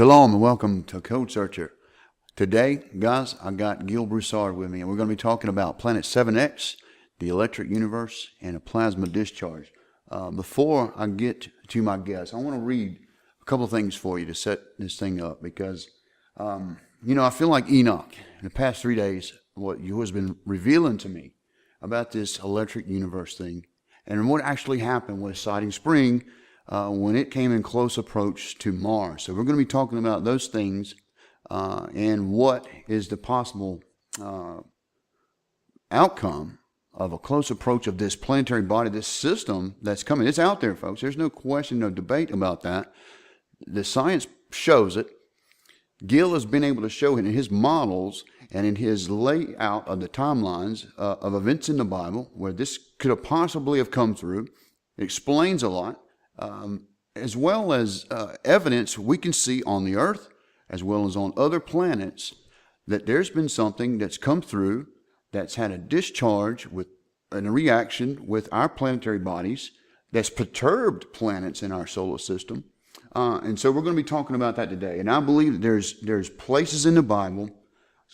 Shalom and welcome to Code Searcher. Today, guys, I got Gil Broussard with me, and we're going to be talking about Planet 7X, the electric universe, and a plasma discharge. Before I get to my guest, I want to read a couple of things for you to set this thing up because, I feel like Enoch. In the past 3 days, what you has been revealing to me about this electric universe thing and what actually happened with Siding Spring when it came in close approach to Mars. So we're going to be talking about those things and what is the possible outcome of a close approach of this planetary body, this system that's coming. It's out there, folks. There's no question, no debate about that. The science shows it. Gil has been able to show it in his models and in his layout of the timelines of events in the Bible where this could have possibly have come through. It explains a lot. As well as evidence we can see on the Earth, as well as on other planets, that there's been something that's come through that's had a discharge with and a reaction with our planetary bodies that's perturbed planets in our solar system. And so we're going to be talking about that today. And I believe that there's places in the Bible,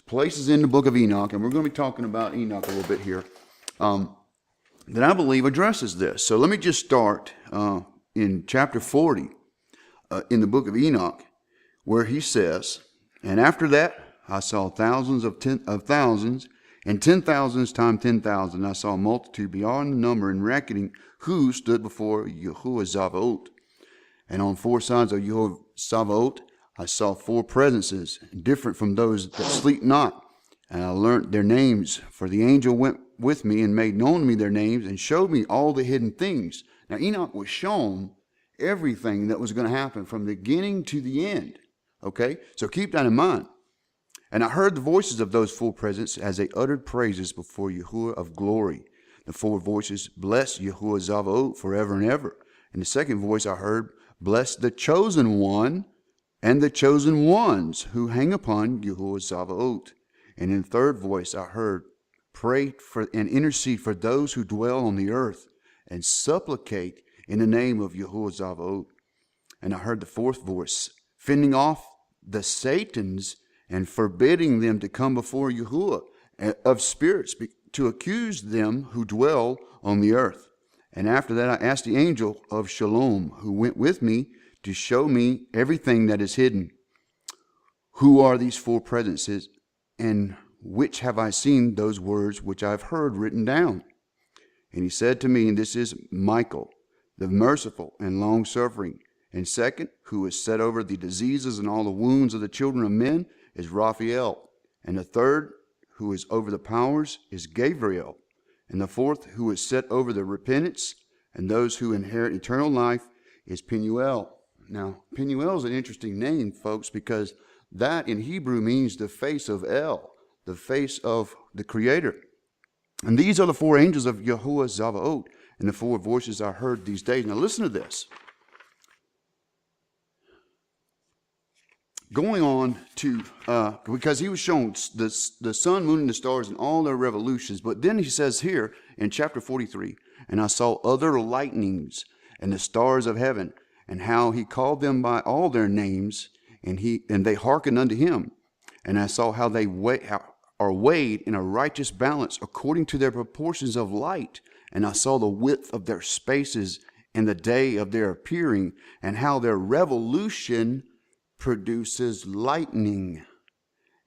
places in the book of Enoch, and we're going to be talking about Enoch a little bit here, that I believe addresses this. So let me just start in chapter 40 in the book of Enoch, where he says, "And after that I saw thousands of thousands, and 10,000s times 10,000. I saw a multitude beyond the number and reckoning, who stood before Yahuwah Zavaot. And on four sides of Yahuwah Zavaot I saw four presences, different from those that sleep not. And I learnt their names, for the angel went with me and made known to me their names and showed me all the hidden things." Now, Enoch was shown everything that was going to happen from the beginning to the end. Okay? So keep that in mind. "And I heard the voices of those four presents as they uttered praises before Yahuwah of glory. The four voices, bless Yahuwah Zavaot forever and ever. And the second voice I heard, bless the chosen one and the chosen ones who hang upon Yahuwah Zavaot. And in the third voice I heard, pray for and intercede for those who dwell on the earth, and supplicate in the name of Yahuwah Zavaot. And I heard the fourth voice, fending off the Satans and forbidding them to come before Yahuwah of spirits, to accuse them who dwell on the earth. And after that I asked the angel of Shalom, who went with me, to show me everything that is hidden. Who are these four presences, and which have I seen those words which I have heard written down? And he said to me, and this is Michael, the merciful and long-suffering. And second, who is set over the diseases and all the wounds of the children of men, is Raphael. And the third, who is over the powers, is Gabriel. And the fourth, who is set over the repentance and those who inherit eternal life, is Penuel." Now, Penuel is an interesting name, folks, because that in Hebrew means the face of El, the face of the Creator. "And these are the four angels of Yahuwah Zavaot, and the four voices I heard these days." Now listen to this. Going on to, because he was shown the sun, moon, and the stars and all their revolutions. But then he says here in chapter 43, "And I saw other lightnings and the stars of heaven, and how he called them by all their names, and they hearkened unto him. And I saw how they are weighed in a righteous balance according to their proportions of light. And I saw the width of their spaces in the day of their appearing, and how their revolution produces lightning."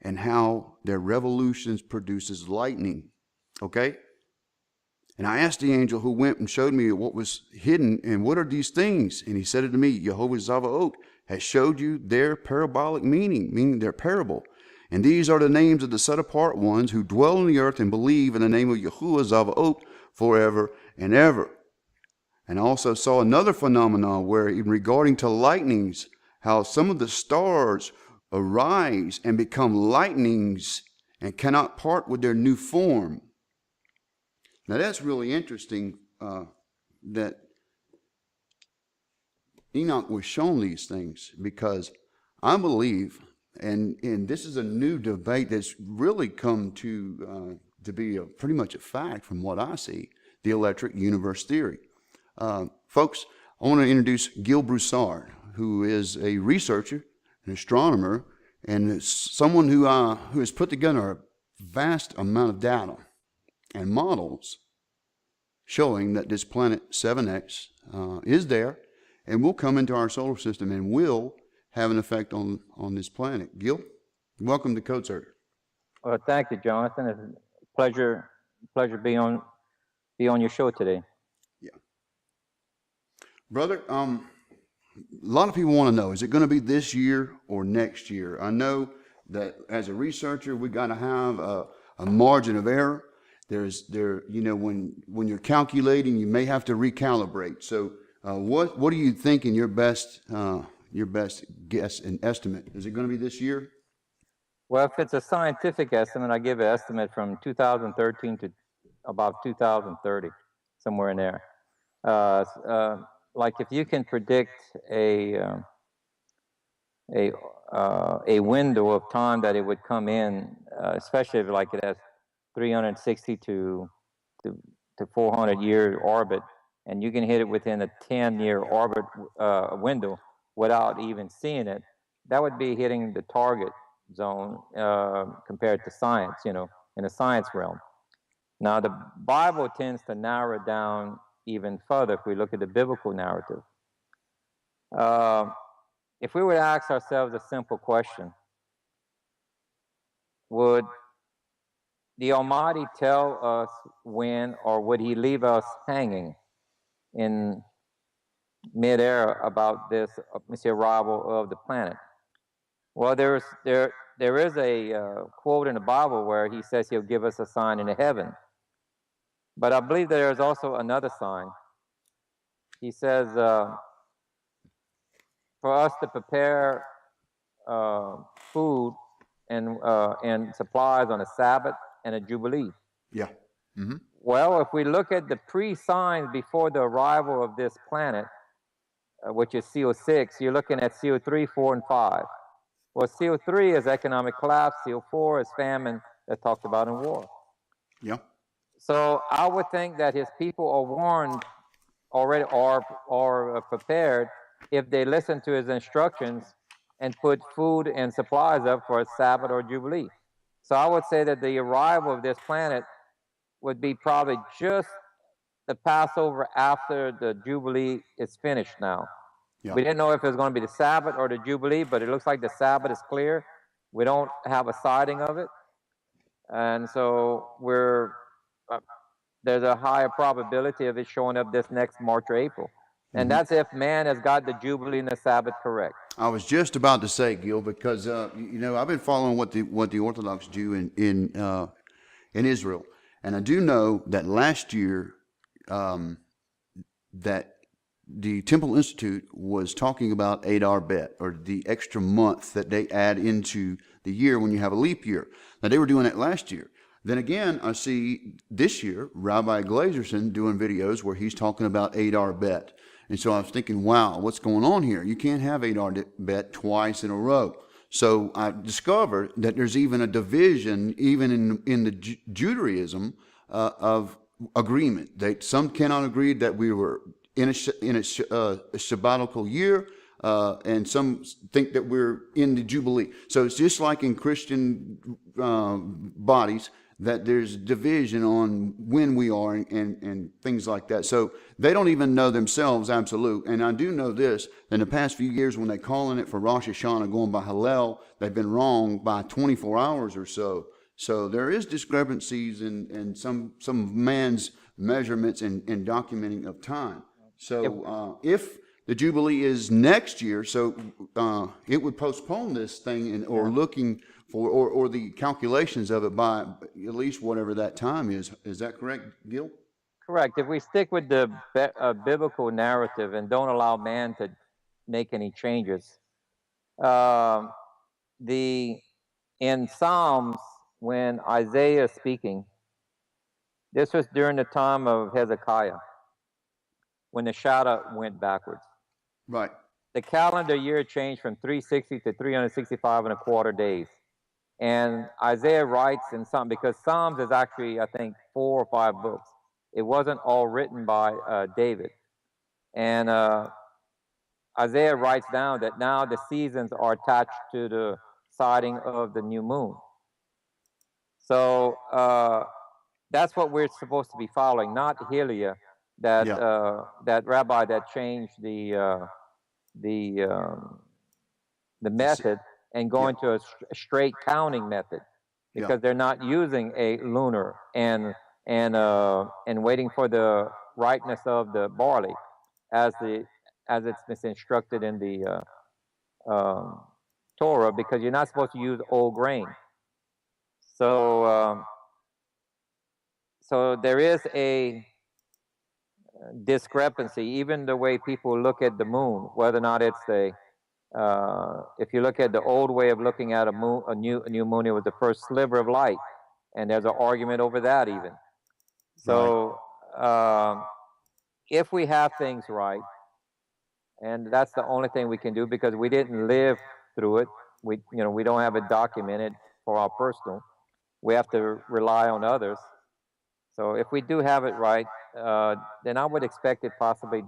And how their revolutions produces lightning. Okay? "And I asked the angel who went and showed me what was hidden, and what are these things? And he said unto me, Yahuwah Zavaot has showed you their parabolic meaning their parable. And these are the names of the set apart ones who dwell on the earth and believe in the name of Yahuwah Zavaot forever and ever." And I also saw another phenomenon where, in regarding to lightnings, how some of the stars arise and become lightnings and cannot part with their new form. Now that's really interesting that Enoch was shown these things, because I believe, and this is a new debate that's really come to be pretty much a fact from what I see, the electric universe theory. Folks, I want to introduce Gil Broussard, who is a researcher an astronomer, and someone who has put together a vast amount of data and models showing that this planet 7X is there and will come into our solar system and will have an effect on this planet. Gil, welcome to Code Search. Well, thank you, Jonathan. It's a pleasure be on your show today. Yeah, brother. A lot of people want to know: is it going to be this year or next year? I know that as a researcher, we got to have a margin of error. When you're calculating, you may have to recalibrate. So, what are you thinking your best guess and estimate? Is it going to be this year? Well, if it's a scientific estimate, I give an estimate from 2013 to about 2030, somewhere in there. Like if you can predict a window of time that it would come in, especially if like it has 360 to 400 year orbit, and you can hit it within a 10-year orbit window without even seeing it, that would be hitting the target zone compared to science, in the science realm. Now, the Bible tends to narrow it down even further if we look at the biblical narrative. If we were to ask ourselves a simple question, would the Almighty tell us when, or would He leave us hanging in midair about this arrival of the planet? Well, there is a quote in the Bible where He says He'll give us a sign in the heaven. But I believe there is also another sign. He says for us to prepare food and supplies on a Sabbath and a Jubilee. Yeah. Mm-hmm. Well, if we look at the pre-signs before the arrival of this planet, which is CO6, you're looking at CO3, 4, and 5. Well, CO3 is economic collapse. CO4 is famine that's talked about in war. Yeah. So I would think that His people are warned already or prepared if they listen to His instructions and put food and supplies up for a Sabbath or Jubilee. So I would say that the arrival of this planet would be probably just the Passover after the Jubilee is finished now. Yeah. We didn't know if it was going to be the Sabbath or the Jubilee, but it looks like the Sabbath is clear. We don't have a sighting of it. And so there's a higher probability of it showing up this next March or April. And that's if man has got the Jubilee and the Sabbath correct. I was just about to say, Gil, because I've been following what the Orthodox do in Israel, and I do know that last year that the Temple Institute was talking about Adar Bet, or the extra month that they add into the year when you have a leap year. Now, they were doing that last year. Then again, I see this year Rabbi Glazerson doing videos where he's talking about Adar Bet. And so I was thinking, wow, what's going on here? You can't have Adar Bet twice in a row. So I discovered that there's even a division, even in the Judaism, of agreement. Some cannot agree that we were in a sabbatical year, and some think that we're in the Jubilee. So it's just like in Christian bodies, that there's division on when we are and things like that. So they don't even know themselves absolute. And I do know this, in the past few years when they're calling it for Rosh Hashanah going by Hallel, they've been wrong by 24 hours or so. So there is discrepancies in some of man's measurements and documenting of time. So if the Jubilee is next year, so it would postpone this thing or looking for, or the calculations of it by at least whatever that time is. Is that correct, Gil? Correct. If we stick with the biblical narrative and don't allow man to make any changes, in Psalms, when Isaiah is speaking, this was during the time of Hezekiah, when the shadow went backwards. Right. The calendar year changed from 360 to 365 and a quarter days. And Isaiah writes in Psalms, because Psalms is actually, I think, 4 or 5 books. It wasn't all written by David. And Isaiah writes down that now the seasons are attached to the sighting of the new moon. So that's what we're supposed to be following, not Helia, that Yeah. that rabbi that changed the method and going to a straight counting method, because they're not using a lunar and waiting for the ripeness of the barley as it's been instructed in the Torah, because you're not supposed to use old grain. So so there is a discrepancy, even the way people look at the moon, whether or not it's a if you look at the old way of looking at a new moon, it was the first sliver of light, and there's an argument over that even. So if we have things right, and that's the only thing we can do, because we didn't live through it, we don't have it documented for our personal. We have to rely on others. So if we do have it right, then I would expect it possibly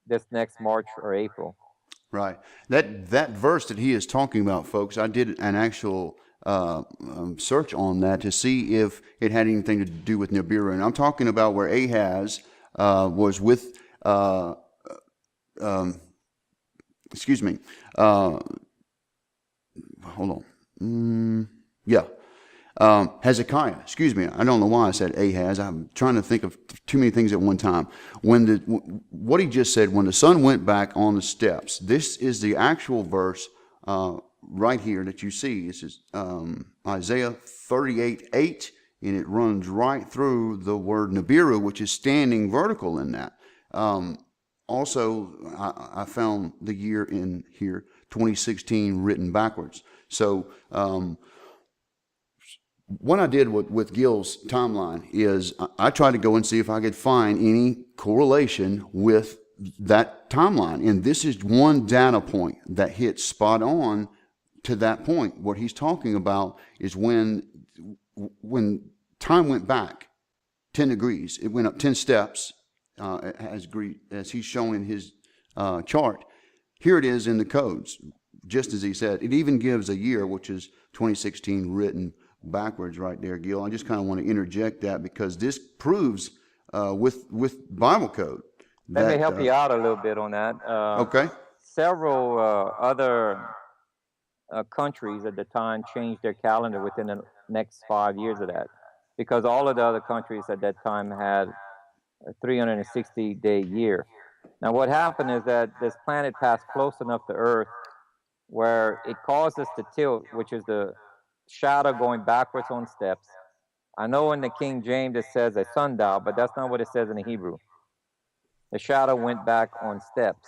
this next March or April. Right. That verse that he is talking about, folks, I did an actual search on that to see if it had anything to do with Nibiru. And I'm talking about where Ahaz was with, excuse me, hold on. Hezekiah, excuse me. I don't know why I said Ahaz. I'm trying to think of too many things at one time. What he just said, when the sun went back on the steps, this is the actual verse right here that you see. This is Isaiah 38:8, and it runs right through the word Nibiru, which is standing vertical in that. Also, I found the year in here, 2016, written backwards. So, what I did with Gil's timeline is I tried to go and see if I could find any correlation with that timeline. And this is one data point that hits spot on to that point. What he's talking about is when time went back 10 degrees, it went up 10 steps, as he's shown in his chart. Here it is in the codes, just as he said. It even gives a year, which is 2016, written backwards right there, Gil. I just kind of want to interject that because this proves with Bible code. Let me help you out a little bit on that. Okay. Several other countries at the time changed their calendar within the next 5 years of that, because all of the other countries at that time had a 360-day year. Now, what happened is that this planet passed close enough to Earth where it caused us to tilt, which is the shadow going backwards on steps. I know in the King James it says a sundial, but that's not what it says in the Hebrew. The shadow went back on steps.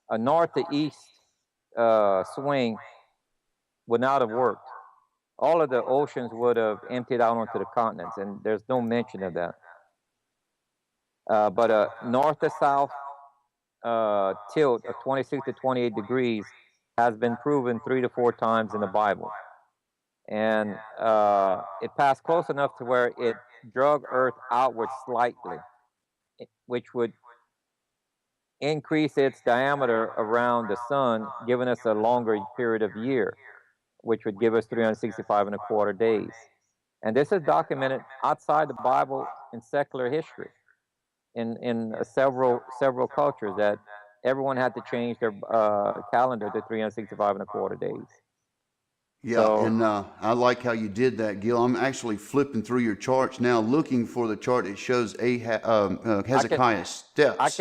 A north to east swing would not have worked. All of the oceans would have emptied out onto the continents, and there's no mention of that. But a north to south tilt of 26 to 28 degrees has been proven 3 to 4 times in the Bible. And it passed close enough to where it drug Earth outward slightly, which would increase its diameter around the sun, giving us a longer period of year, which would give us 365.25 days. And this is documented outside the Bible in secular history, in several cultures, that everyone had to change their calendar to 365.25 days. Yeah, so, and I like how you did that, Gil. I'm actually flipping through your charts now, looking for the chart that shows Hezekiah's steps.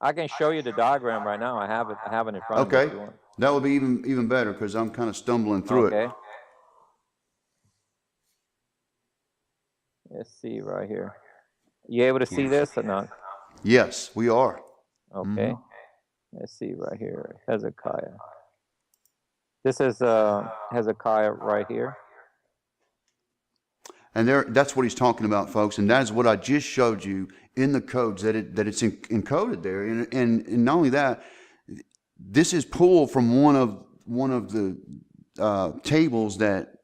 I can show you the diagram right now. I have it in front of me. Okay, that would be even better because I'm kind of stumbling through it. Okay. Let's see right here. You able to see this or not? Yes, we are. Okay. Mm-hmm. Let's see right here. Hezekiah. This is Hezekiah right here. And that's what he's talking about, folks. And that is what I just showed you in the codes, that it's encoded there. And not only that, this is pulled from one of the tables that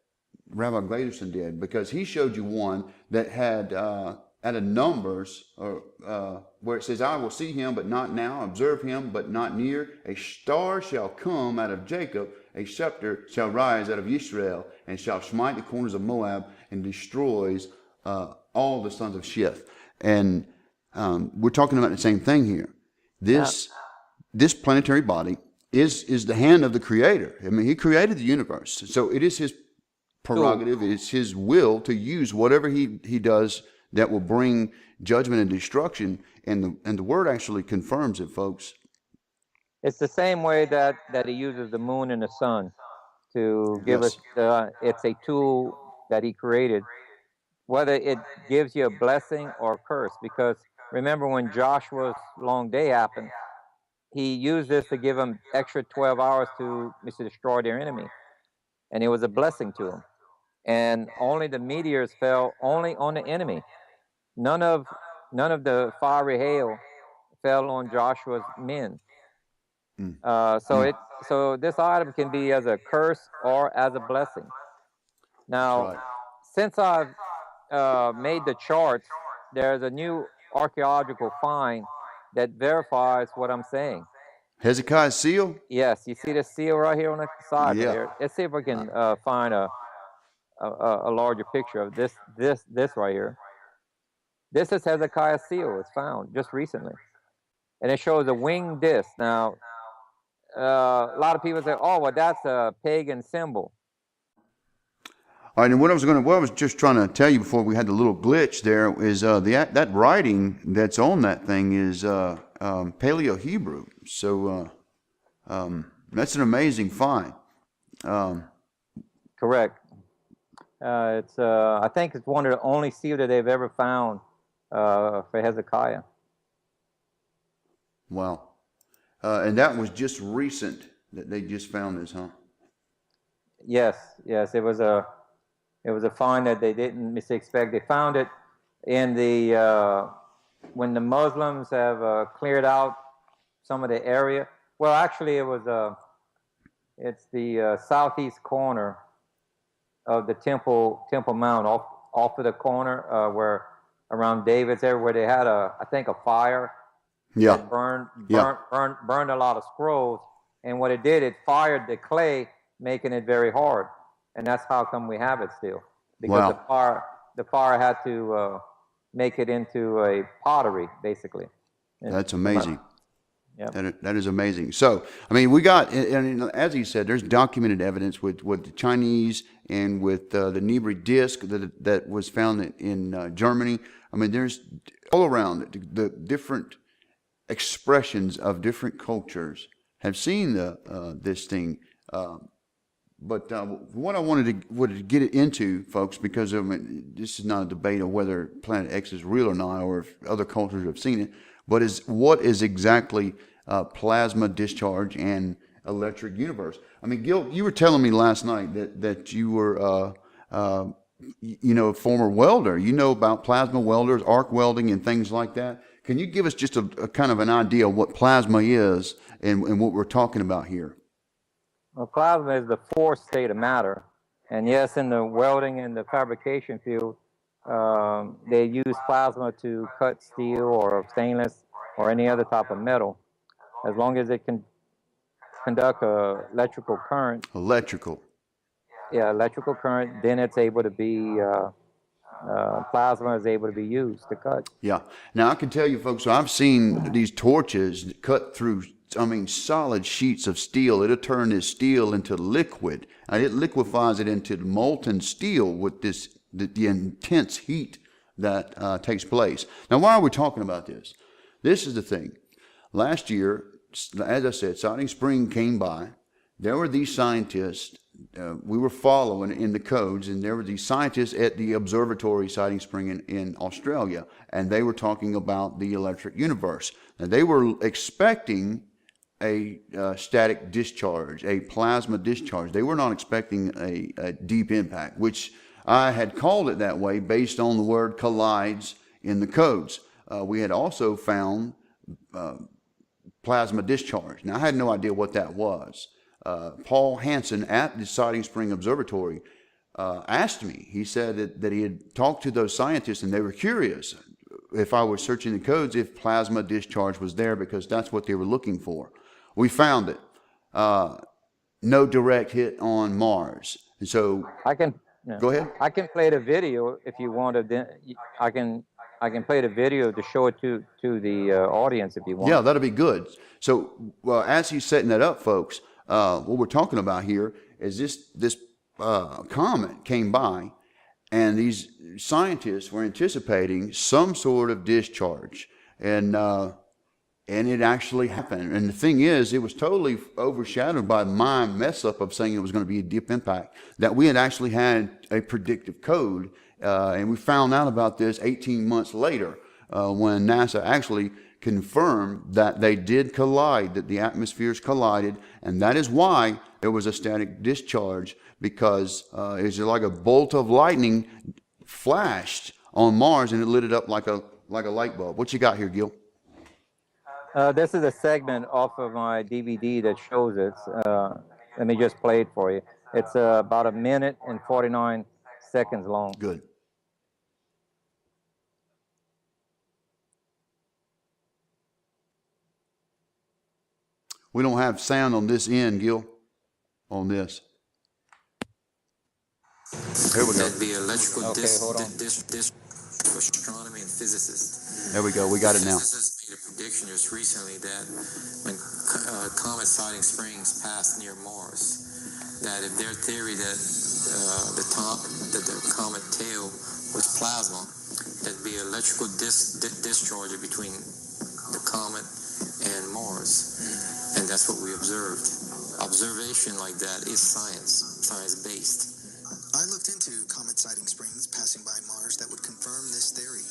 Rabbi Gladerson did, because he showed you one that had out of Numbers, or where it says, "I will see him, but not now; observe him, but not near. A star shall come out of Jacob; a scepter shall rise out of Israel, and shall smite the corners of Moab, and destroys all the sons of Sheth." And we're talking about the same thing here. This planetary body is the hand of the Creator. I mean, He created the universe, so it is His prerogative. It's His will to use whatever He does that will bring judgment and destruction. And the Word actually confirms it, folks. It's the same way that He uses the moon and the sun to give us. It's a tool that He created, whether it gives you a blessing or a curse. Because remember when Joshua's long day happened, he used this to give them extra 12 hours to destroy their enemy. And it was a blessing to him. And only the meteors fell only on the enemy. None of the fiery hail fell on Joshua's men. So this item can be as a curse or as a blessing. Now, since I've made the charts, there's a new archaeological find that verifies what I'm saying. Hezekiah's seal? Yes, you see the seal right here on the side there. Let's see if we can find a larger picture of this right here. This is Hezekiah's seal. It's found just recently, and it shows a winged disc. Now, a lot of people say, "Oh, well, that's a pagan symbol." All right, and what I was just trying to tell you before we had the little glitch there is that writing that's on that thing is Paleo Hebrew. So that's an amazing find. Correct. It's I think it's one of the only seals that they've ever found for Hezekiah. Wow. And that was just recent that they just found this, huh? Yes. It was a find that they didn't expect. They found it in the when the Muslims have cleared out some of the area. Well, actually, it's the southeast corner of the Temple Mount, off of the corner where around David's area, where they had I think a fire. Yeah. That burned a lot of scrolls, and what it did, it fired the clay, making it very hard, and that's how come we have it still, because the fire had to make it into a pottery, basically. That's amazing. Yeah, that is amazing. So, I mean, we got, and as he said, there's documented evidence with the Chinese and with the Nibiru disc that was found in Germany. I mean, there's all around the different expressions of different cultures have seen this thing. But what I wanted to get it into, folks, because this is not a debate of whether Planet X is real or not, or if other cultures have seen it, but what is exactly plasma discharge and electric universe. I mean, Gil, you were telling me last night that you were a former welder. You know about plasma welders, arc welding, and things like that. Can you give us just a kind of an idea of what plasma is and what we're talking about here? Well, plasma is the fourth state of matter. And yes, in the welding and the fabrication field, they use plasma to cut steel or stainless or any other type of metal, as long as it can conduct electrical current. Electrical. Yeah, electrical current, then it's able to be... plasma is able to be used to cut. Yeah. Now I can tell you, folks, so I've seen these torches cut through, solid sheets of steel. It'll turn this steel into liquid, and it liquefies it into molten steel with the intense heat that takes place. Now, why are we talking about this? This is the thing. Last year, as I said, Siding Spring came by. There were these scientists. We were following in the codes, and there were these scientists at the observatory Siding Spring in Australia, and they were talking about the electric universe. Now, they were expecting a static discharge, a plasma discharge. They were not expecting a deep impact, which I had called it that way based on the word collides in the codes. We had also found plasma discharge. Now, I had no idea what that was. Paul Hansen at the Siding Spring Observatory asked me. He said that he had talked to those scientists and they were curious. if I was searching the codes, if plasma discharge was there, because that's what they were looking for. We found it. No direct hit on Mars. And so I can yeah. go ahead. I can play the video if you want to. I can play the video to show it to the audience if you want. Yeah, that'll be good. So as he's setting that up, folks, what we're talking about here is this comet came by, and these scientists were anticipating some sort of discharge, and it actually happened. And the thing is, it was totally overshadowed by my mess up of saying it was going to be a deep impact, that we had actually had a predictive code, and we found out about this 18 months later when NASA actually confirmed that they did collide, that the atmospheres collided, and that is why there was a static discharge, because it was like a bolt of lightning flashed on Mars, and it lit it up like a light bulb. What you got here, Gil? This is a segment off of my DVD that shows it. Let me just play it for you. It's about 1 minute and 49 seconds long. Good. We don't have sound on this end, Gil, on this. Here we go. The electrical hold on. astronomy and physicists. There we go. We got it now. Physicists made a prediction just recently that when comet sighting springs pass near Mars, that if their theory that the comet tail was plasma, there'd be electrical discharge between the comet and Mars, and that's what we observed. Observation like that is science-based. I looked into comet sighting springs passing by Mars that would confirm this theory.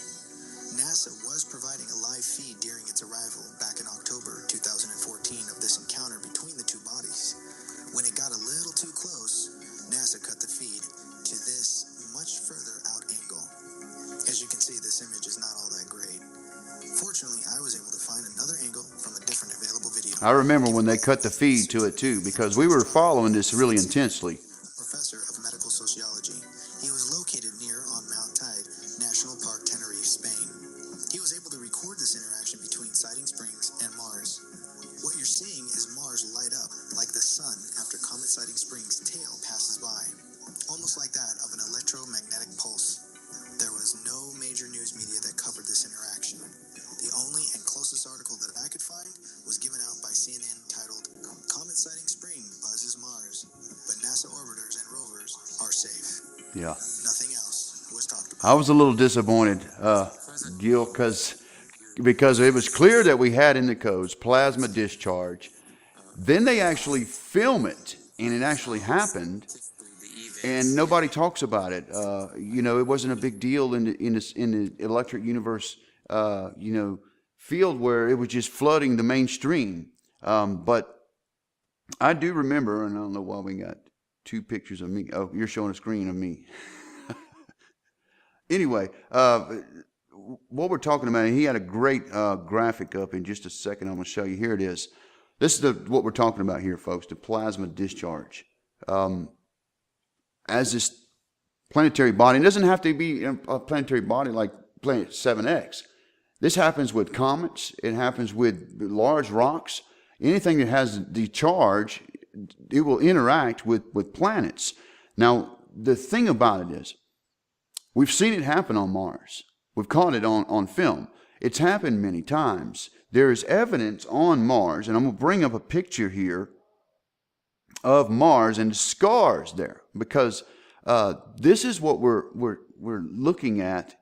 NASA was providing a live feed during its arrival back in October 2014 of this encounter between the two bodies. When it got a little too close, NASA cut the feed to this much further out angle. As you can see, this image is not all that great. Fortunately, I was able to find another angle from a different available video. I remember when they cut the feed to it too, because we were following this really intensely. Professor of medical sociology. He was located near on Mount Tide National Park, Tenerife, Spain. He was able to record this interaction between sighting springs and Mars. What you're seeing is Mars light up like the sun after comet sighting springs' tail passes by, almost like that of an electromagnetic pulse. There was no major news media that covered this interaction. The only and closest article that I could find was given out by CNN titled "Comet Sighting Spring Buzzes Mars, but NASA orbiters and rovers are safe." Yeah. Nothing else was talked about. I was a little disappointed, Gil, because it was clear that we had in the codes plasma discharge. Then they actually film it, and it actually happened, and nobody talks about it. It wasn't a big deal in the electric universe, field where it was just flooding the mainstream. But I do remember, and I don't know why we got two pictures of me. Oh, you're showing a screen of me. Anyway, what we're talking about, and he had a great graphic up in just a second. I'm going to show you. Here it is. This is what we're talking about here, folks, the plasma discharge. As this planetary body, it doesn't have to be a planetary body like Planet 7X. This happens with comets. It happens with large rocks. Anything that has the charge, it will interact with planets. Now, the thing about it is, we've seen it happen on Mars. We've caught it on film. It's happened many times. There is evidence on Mars, and I'm going to bring up a picture here of Mars and the scars there, because this is what we're looking at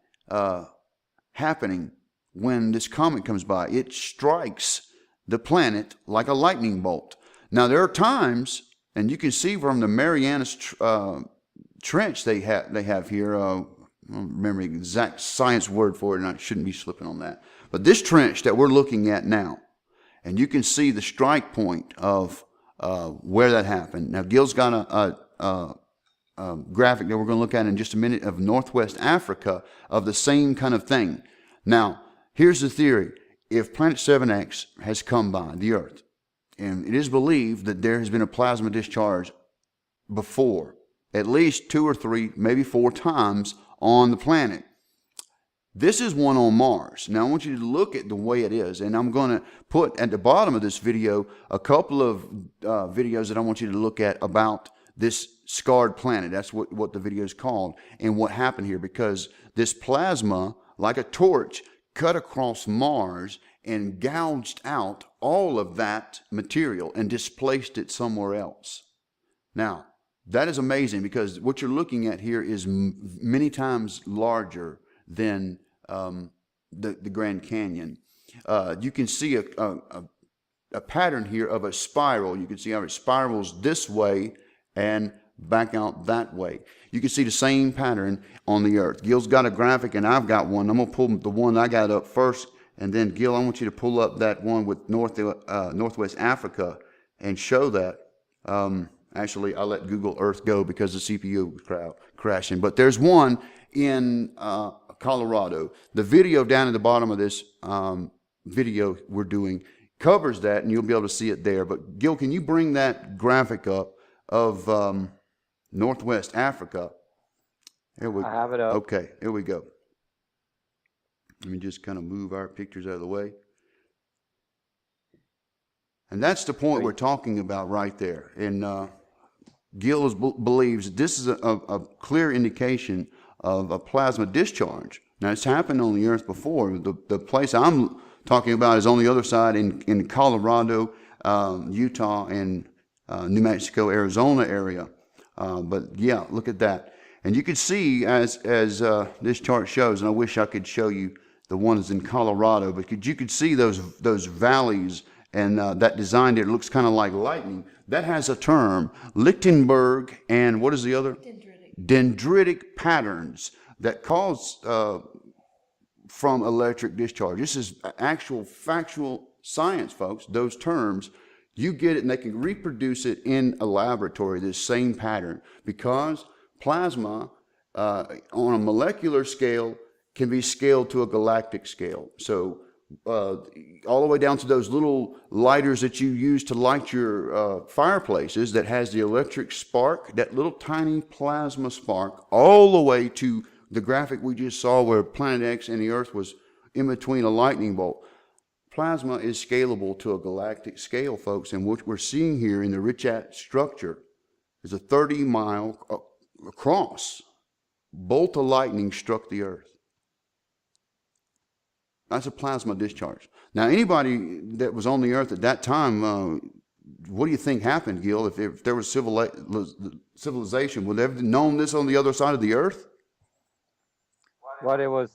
happening when this comet comes by. It strikes the planet like a lightning bolt. Now, there are times, and you can see from the Marianas Trench they have here. I don't remember the exact science word for it, and I shouldn't be slipping on that. But this trench that we're looking at now, and you can see the strike point of where that happened. Now, Gil's got a graphic that we're going to look at in just a minute of Northwest Africa of the same kind of thing. Now, here's the theory. If Planet 7X has come by the Earth, and it is believed that there has been a plasma discharge before, at least 2 or 3, maybe 4 times on the planet, This is one on Mars. Now I want you to look at the way it is, and I'm going to put at the bottom of this video a couple of videos that I want you to look at about this scarred planet. That's what the video is called, and what happened here, because this plasma, like a torch, cut across Mars and gouged out all of that material and displaced it somewhere else. Now, that is amazing, because what you're looking at here is many times larger than the Grand Canyon. You can see a pattern here of a spiral. You can see how it spirals this way and back out that way. You can see the same pattern on the Earth. Gil's got a graphic and I've got one. I'm going to pull the one I got up first, and then Gil, I want you to pull up that one with Northwest Africa and show that. Actually, I'll let Google Earth go because the CPU was crashing. But there's one in Colorado. The video down at the bottom of this video we're doing covers that, and you'll be able to see it there. But Gil, can you bring that graphic up of Northwest Africa? Here we go. I have it up. Okay, here we go. Let me just kind of move our pictures out of the way. And that's the point we're talking about right there. And Gil believes this is a clear indication of a plasma discharge. Now, it's happened on the Earth before. The place I'm talking about is on the other side in Colorado, Utah, and New Mexico, Arizona area. But yeah, look at that. And you can see as this chart shows, and I wish I could show you the ones in Colorado, but you could see those valleys and that design there. It looks kind of like lightning. That has a term, Lichtenberg, and what is the other? Dendritic patterns that cause from electric discharge. This is actual factual science, folks. Those terms, you get it, and they can reproduce it in a laboratory, this same pattern, because plasma on a molecular scale can be scaled to a galactic scale. So all the way down to those little lighters that you use to light your fireplaces that has the electric spark, that little tiny plasma spark, all the way to the graphic we just saw where Planet X and the Earth was in between a lightning bolt. Plasma is scalable to a galactic scale, folks, and what we're seeing here in the Richat structure is a 30-mile across bolt of lightning struck the Earth. That's a plasma discharge. Now, anybody that was on the Earth at that time, what do you think happened, Gil? If there was civilization, would they have known this on the other side of the Earth? Well,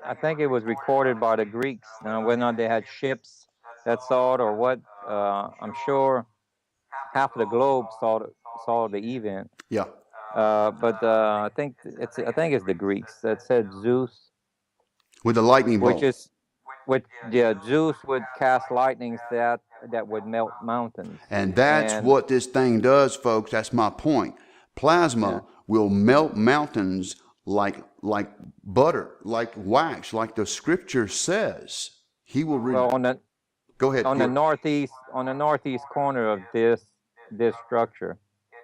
I think it was recorded by the Greeks. Now, whether or not they had ships that saw it or what, I'm sure half of the globe saw the event. Yeah. But I think it's the Greeks that said Zeus, With the lightning bolt. Zeus would cast lightnings that would melt mountains. And that's what this thing does, folks. That's my point. Plasma will melt mountains like butter, like wax, like the scripture says. He will. Go ahead. On the northeast corner of this structure,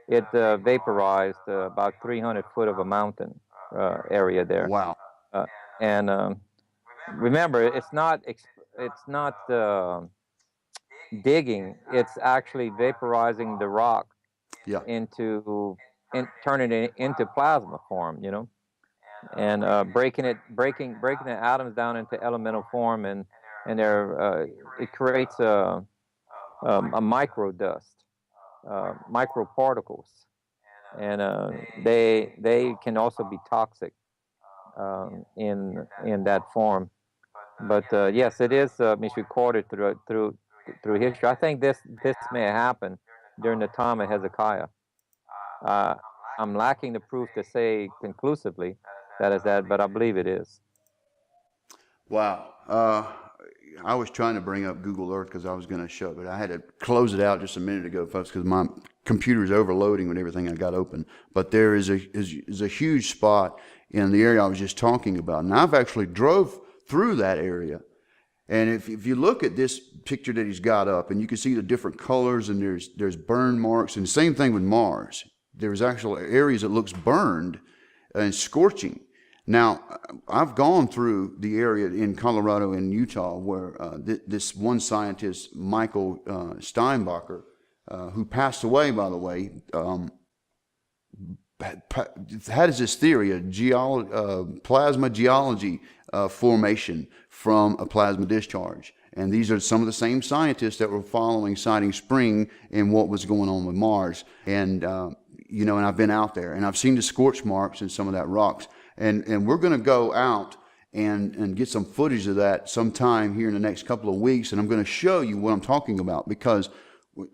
it vaporized about 300 foot of a mountain area there. Wow. And remember, it's not digging. It's actually vaporizing the rock turning it into plasma form, and breaking the atoms down into elemental form, and it creates a micro dust, micro particles, and they can also be toxic in that form. But yes, it is misrecorded through history. I think this may have happened during the time of Hezekiah. I'm lacking the proof to say conclusively that is that, but I believe it is. Wow. I was trying to bring up Google Earth because I was going to show it, but I had to close it out just a minute ago, folks, because my computer is overloading with everything I got open. But there is a huge spot in the area I was just talking about, and I've actually drove through that area. And if you look at this picture that he's got up, and you can see the different colors, and there's burn marks, and the same thing with Mars. There's actual areas that looks burned and scorching. Now, I've gone through the area in Colorado and Utah where this one scientist, Michael Steinbacher, who passed away, by the way, had this theory of plasma geology formation from a plasma discharge. And these are some of the same scientists that were following Siding Spring and what was going on with Mars. And, and I've been out there and I've seen the scorch marks in some of that rocks. And we're going to go out and get some footage of that sometime here in the next couple of weeks. And I'm going to show you what I'm talking about, because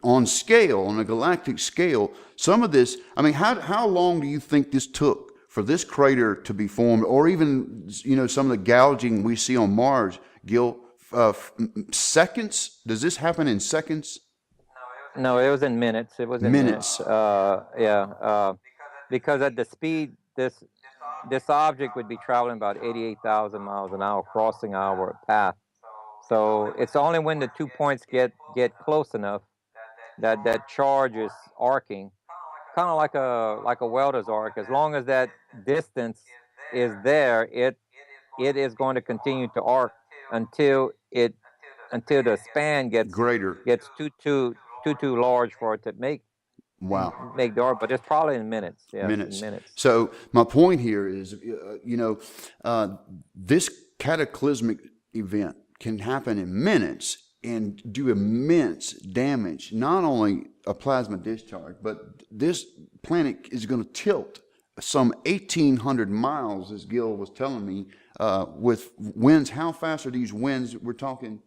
on a galactic scale, some of this, I mean, how long do you think this took for this crater to be formed, or even, some of the gouging we see on Mars, Gil? Seconds? Does this happen in seconds? No, it was in minutes. It was in minutes. Because at the speed this object would be traveling about 88,000 miles an hour, crossing our path. So it's only when the 2 points get close enough that charge is arcing, kind of like a welder's arc. As long as that distance is there, it is going to continue to arc until the span gets greater, gets too large for it to make the arc. But it's probably in minutes. Yeah, minutes. In minutes. So my point here is, this cataclysmic event can happen in minutes and do immense damage. Not only a plasma discharge, but this planet is going to tilt some 1,800 miles, as Gil was telling me, with winds. How fast are these winds we're talking,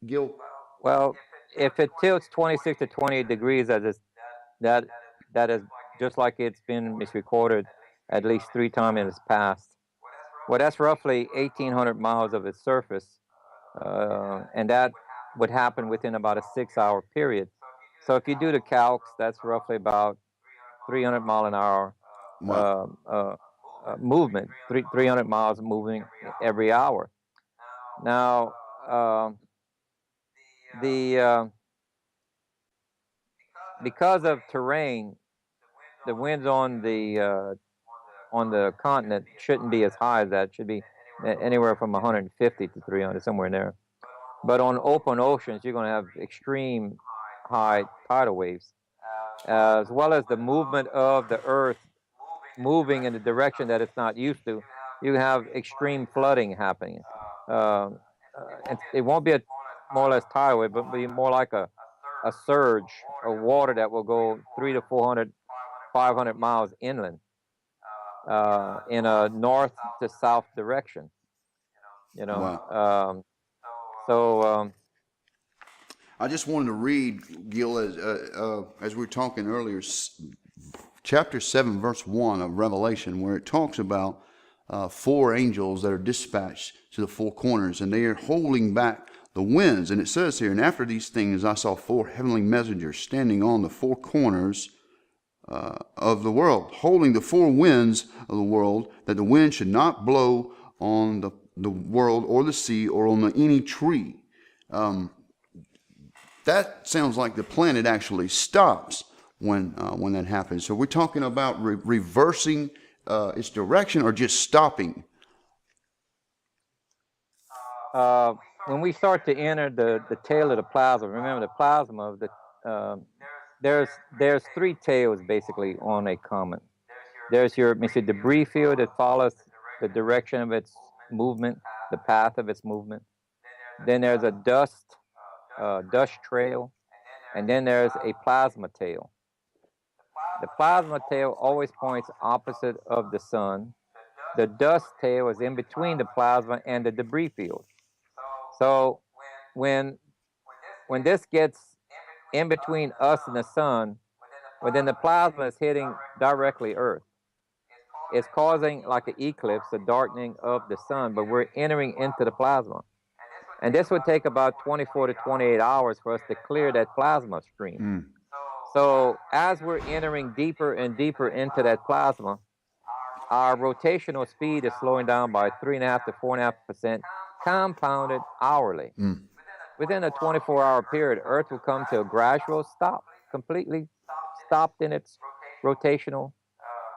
Gil? Well, if it tilts 26 to 28 degrees, that is just like it's been misrecorded at least 3 times in its past. Well, that's roughly 1,800 miles of its surface, and that would happen within about a 6-hour period. So if you do the calcs, that's roughly about 300 mile an hour movement, 300 miles moving every hour. Now, because of terrain, the winds on the continent shouldn't be as high as that. Should be anywhere from 150 to 300, somewhere in there. But on open oceans, you're going to have extreme high tidal waves, as well as the movement of the Earth moving in the direction that it's not used to. You have extreme flooding happening. It won't be a more or less tidal wave, but be more like a surge of water that will go 300 to 400, 500 miles inland in a north to south direction. Wow. I just wanted to read, Gil, as we were talking earlier, chapter 7, verse 1 of Revelation, where it talks about 4 angels that are dispatched to the 4 corners, and they are holding back the winds. And it says here, and after these things I saw 4 heavenly messengers standing on the 4 corners of the world, holding the 4 winds of the world, that the wind should not blow on the world or the sea or on any tree. That sounds like the planet actually stops when that happens. So we're talking about reversing its direction, or just stopping? When we start to enter the tail of the plasma, remember the plasma of the there's 3 tails basically on a comet. There's your debris field that follows the direction of its movement, the path of its movement. Then there's a dust trail, and then there's a plasma tail. The plasma tail always points opposite of the sun. The dust tail is in between the plasma and the debris field. So when this gets in between us and the sun, well, then the plasma is hitting directly Earth. It's causing like an eclipse, a darkening of the sun, but we're entering into the plasma. And this would take about 24 to 28 hours for us to clear that plasma stream. So as we're entering deeper and deeper into that plasma, our rotational speed is slowing down by 3.5 to 4.5%, compounded hourly. Within a 24-hour period, Earth will come to a gradual stop, completely stopped in its rotational.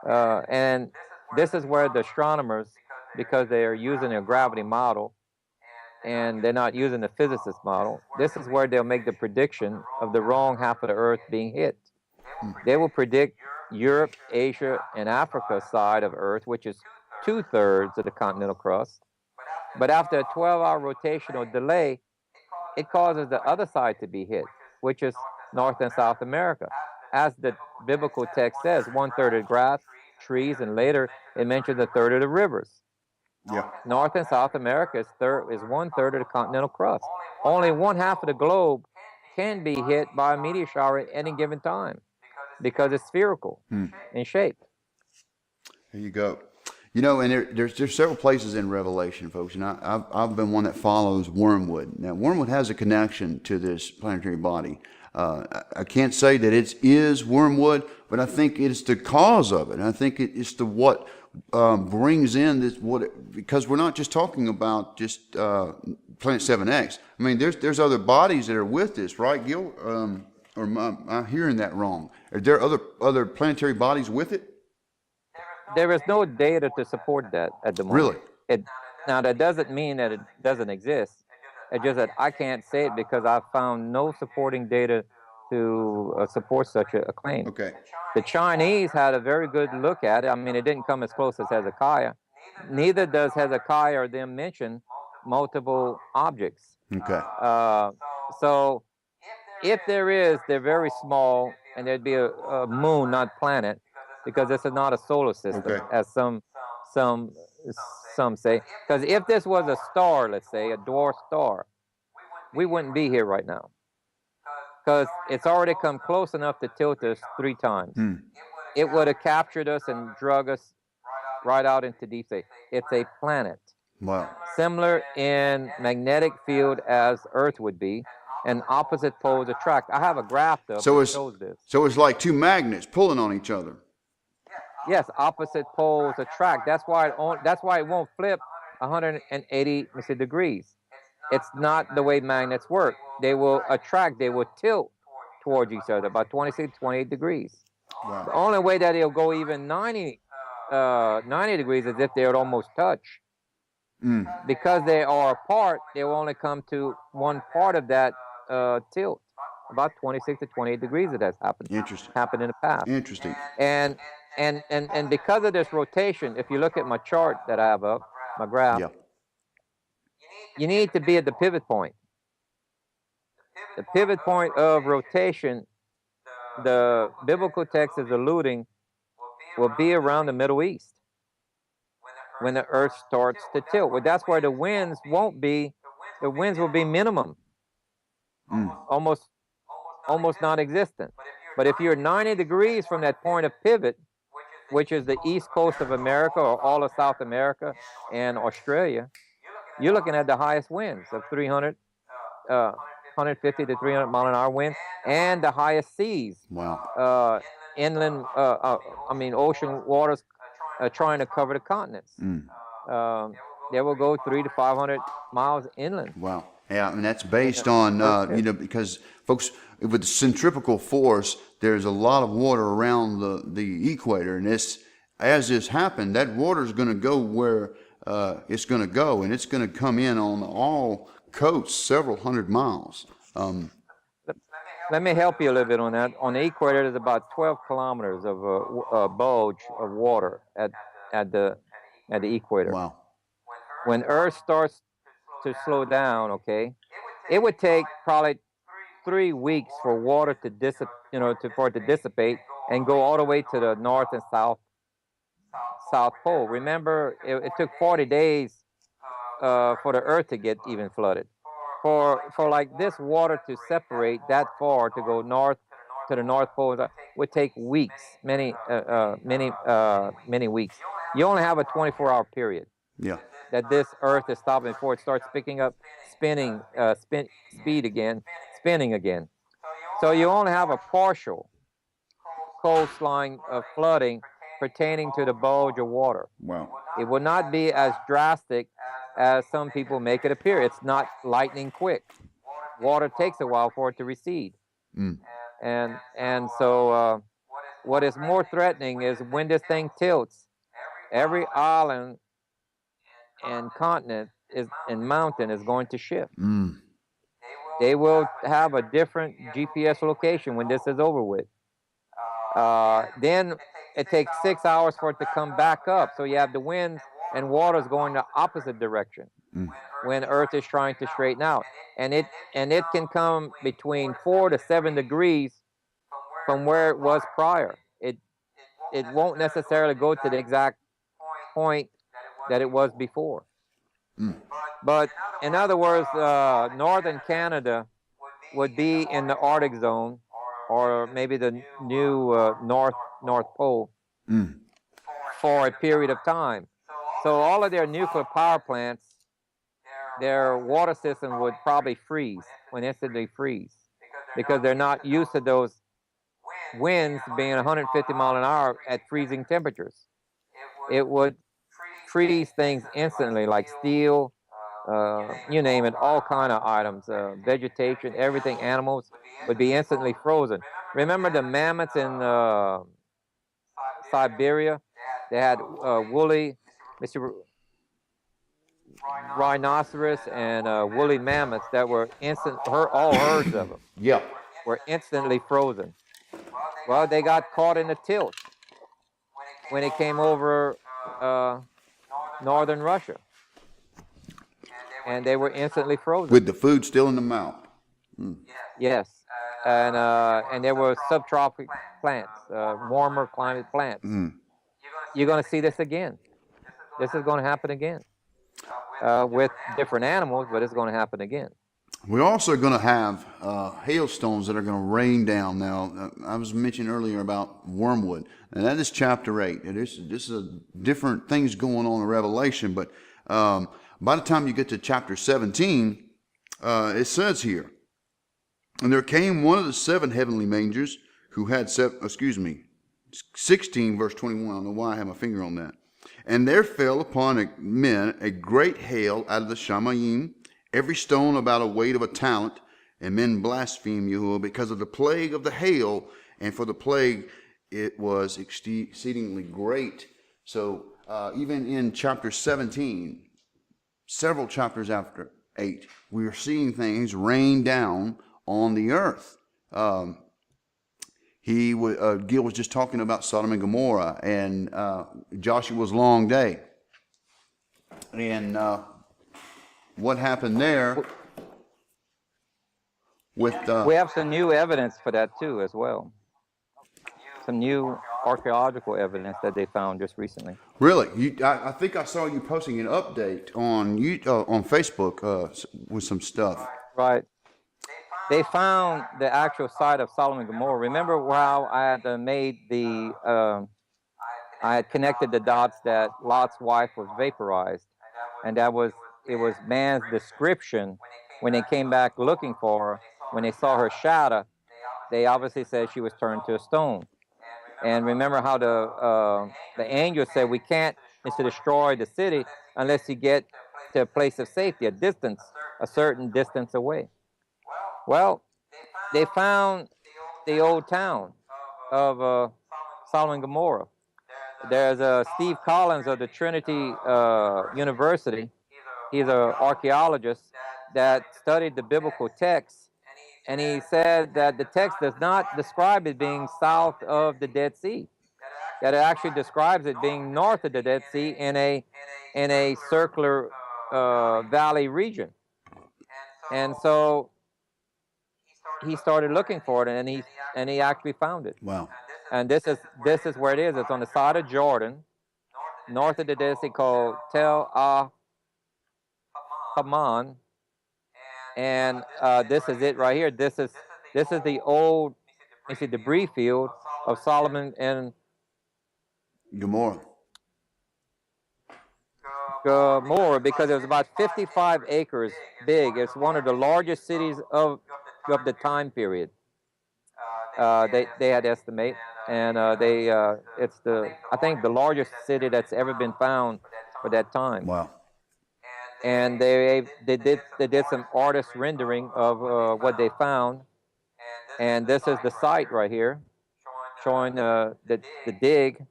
And this is where the astronomers, because they are using a gravity model and they're not using the physicist model, this is where they'll make the prediction of the wrong half of the Earth being hit. They will predict Europe, Asia, and Africa side of Earth, which is 2/3 of the continental crust. But after a 12-hour rotational delay, it causes the other side to be hit, which is North and South America. As the biblical text says, 1/3 of the grass, trees, and later it mentions a third of the rivers. Yeah. North and South America is 1/3 of the continental crust. Only one half of the globe can be hit by a meteor shower at any given time because it's spherical in shape. There you go. You know, and there's several places in Revelation, folks, and I've been one that follows Wormwood. Now, Wormwood has a connection to this planetary body. I can't say that it is Wormwood, but I think it's the cause of it. And I think it's the what brings in this because we're not just talking about just Planet 7X. I mean, there's other bodies that are with this, right, Gil? Or am I hearing that wrong? Are there other planetary bodies with it? There is no data to support that at the moment. Really? Now, that doesn't mean that it doesn't exist. It's just that I can't say it because I found no supporting data to support such a claim. Okay. The Chinese had a very good look at it. I mean, it didn't come as close as Hezekiah. Neither does Hezekiah or them mention multiple objects. Okay. So if there is, they're very small, and there'd be a moon, not planet, because this is not a solar system, Okay. as some say. Because if this was a star, let's say, a dwarf star, we wouldn't be here right now. Because it's already come close enough to tilt us 3 times. It would have captured us and drug us right out into deep space. It's a planet. Wow. Similar in magnetic field as Earth would be, and opposite poles attract. I have a graph up that shows this. So it's like 2 magnets pulling on each other. Yes, opposite poles attract. That's why it won't flip 180 degrees. It's not the way magnets work. They will attract. They will tilt towards each other about 26, 28 degrees. Wow. The only way that it'll go even 90 degrees is if they would almost touch. Because they are apart, they will only come to one part of that tilt. About 26 to 28 degrees it has happened. Interesting. Happened in the past. Interesting. And because of this rotation, if you look at my chart that I have up, my graph, you need to be at the pivot point. The pivot point of rotation, the biblical text is alluding, will be around the Middle East when the Earth starts to tilt. Well, that's where the winds won't be. The winds will be minimum, almost non-existent. But if you're 90 degrees from that point of pivot, which is the east coast of America or all of South America and Australia, you're looking at the highest winds of 150 to 300 mile an hour winds, and the highest seas. Wow. Inland, ocean waters trying to cover the continents. They will go 300 to 500 miles inland. Wow. Yeah, and that's based on, because folks, with the centrifugal force, there's a lot of water around the equator, and as this happened, that water is going to go where it's going to go, and it's going to come in on all coasts several hundred miles. Let me help you a little bit on that. On the equator, there's about 12 kilometers of a bulge of water at the equator. Wow. When Earth starts to slow down, okay, it would take probably 3 weeks for water to dissipate and go all the way to the north and south pole. Remember, it took 40 days for the Earth to get even flooded. For like this water to separate that far to go north to the North Pole would take weeks, many weeks. You only have a 24-hour period. Yeah. That this Earth is stopping before it starts picking up spinning again. So you only have a partial coastline of flooding pertaining to the bulge of water. Wow. It will not be as drastic as some people make it appear. It's not lightning quick. Water takes a while for it to recede. And so what is more threatening is when this thing tilts, every island and continent and mountain is going to shift. They will have a different GPS location when this is over with. Then it takes 6 hours for it to come back up. So you have the winds and waters going the opposite direction when Earth is trying to straighten out. And it can come between 4 to 7 degrees from where it was prior. It won't necessarily go to the exact point that it was before. But in other words, northern Canada would be in the Arctic zone, or maybe the new North Pole for a period of time. So all of their nuclear power plants, their water system would probably instantly freeze, because they're not used to those winds being 150 miles an hour at freezing temperatures. It would freeze things instantly, like steel, you name it, all kind of items, vegetation, everything, animals would be instantly frozen. Remember the mammoths in Siberia? They had woolly rhinoceros and woolly mammoths that were all herds of them. Yeah. Were instantly frozen. Well, they got caught in the tilt when it came over northern Russia, and they were instantly frozen. With the food still in the mouth. Yes, and there were subtropical plants, warmer climate plants. You're going to see this again. This is going to happen again with different animals, but it's going to happen again. We're also going to have hailstones that are going to rain down. Now, I was mentioning earlier about wormwood, and that is chapter 8. And this is different things going on in Revelation, but by the time you get to chapter 17, it says here, and there came one of the 7 heavenly mangers who had 16 verse 21. I don't know why I have my finger on that. And there fell upon men a great hail out of the Shamayim, every stone about a weight of a talent, and men blasphemed Yahuwah because of the plague of the hail, and for the plague it was exceedingly great. So even in chapter 17, several chapters after 8, we are seeing things rain down on the earth. Gil was just talking about Sodom and Gomorrah and Joshua's long day. And what happened there with... we have some new evidence for that too as well. Some new archaeological evidence that they found just recently. Really? I think I saw you posting an update on Facebook with some stuff. Right. They found the actual site of Sodom and Gomorrah. Remember how I had I had connected the dots that Lot's wife was vaporized, and it was man's description when they came back looking for her. When they saw her shadow, they obviously said she was turned to a stone. And remember how the angel said we can't destroy the city unless you get to a place of safety, a certain distance away. Well, they found the old town of Sodom and Gomorrah. There's Steve Collins of the Trinity University. He's an archaeologist that studied the biblical text, and he said that the text does not describe it being south of the Dead Sea. That it actually describes it being north of the Dead Sea in a circular valley region. And so he started looking for it, and he actually found it. Wow. And this is where it is. It's on the side of Jordan, north of the Dead Sea, called Tel Haman. And this is it right here. This is the old debris field of Solomon and Gomorrah, because it was about 55 acres big. It's one of the largest cities of the time period. They had estimate, and it's I think the largest city that's ever been found for that time. Wow. And they did some artist rendering of what they found, and this is the site right here, showing the dig,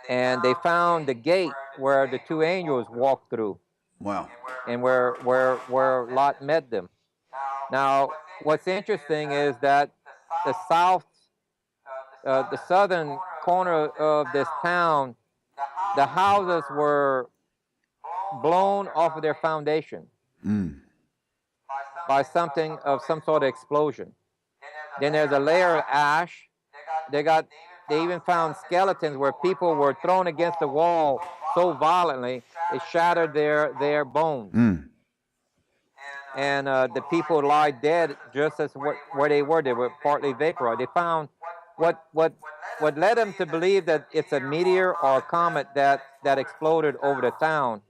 and they found the gate where the two angels walked through, Wow. and where Lot met them. Now, what's interesting is that the the southern corner of this town, the houses were blown off of their foundation by something of some sort of explosion. Then there's a layer of ash. They even found skeletons where people were thrown against the wall so violently it shattered their bones. And the people lie dead just as where they were. They were partly vaporized. They found what led them to believe that it's a meteor or a comet that exploded over the town.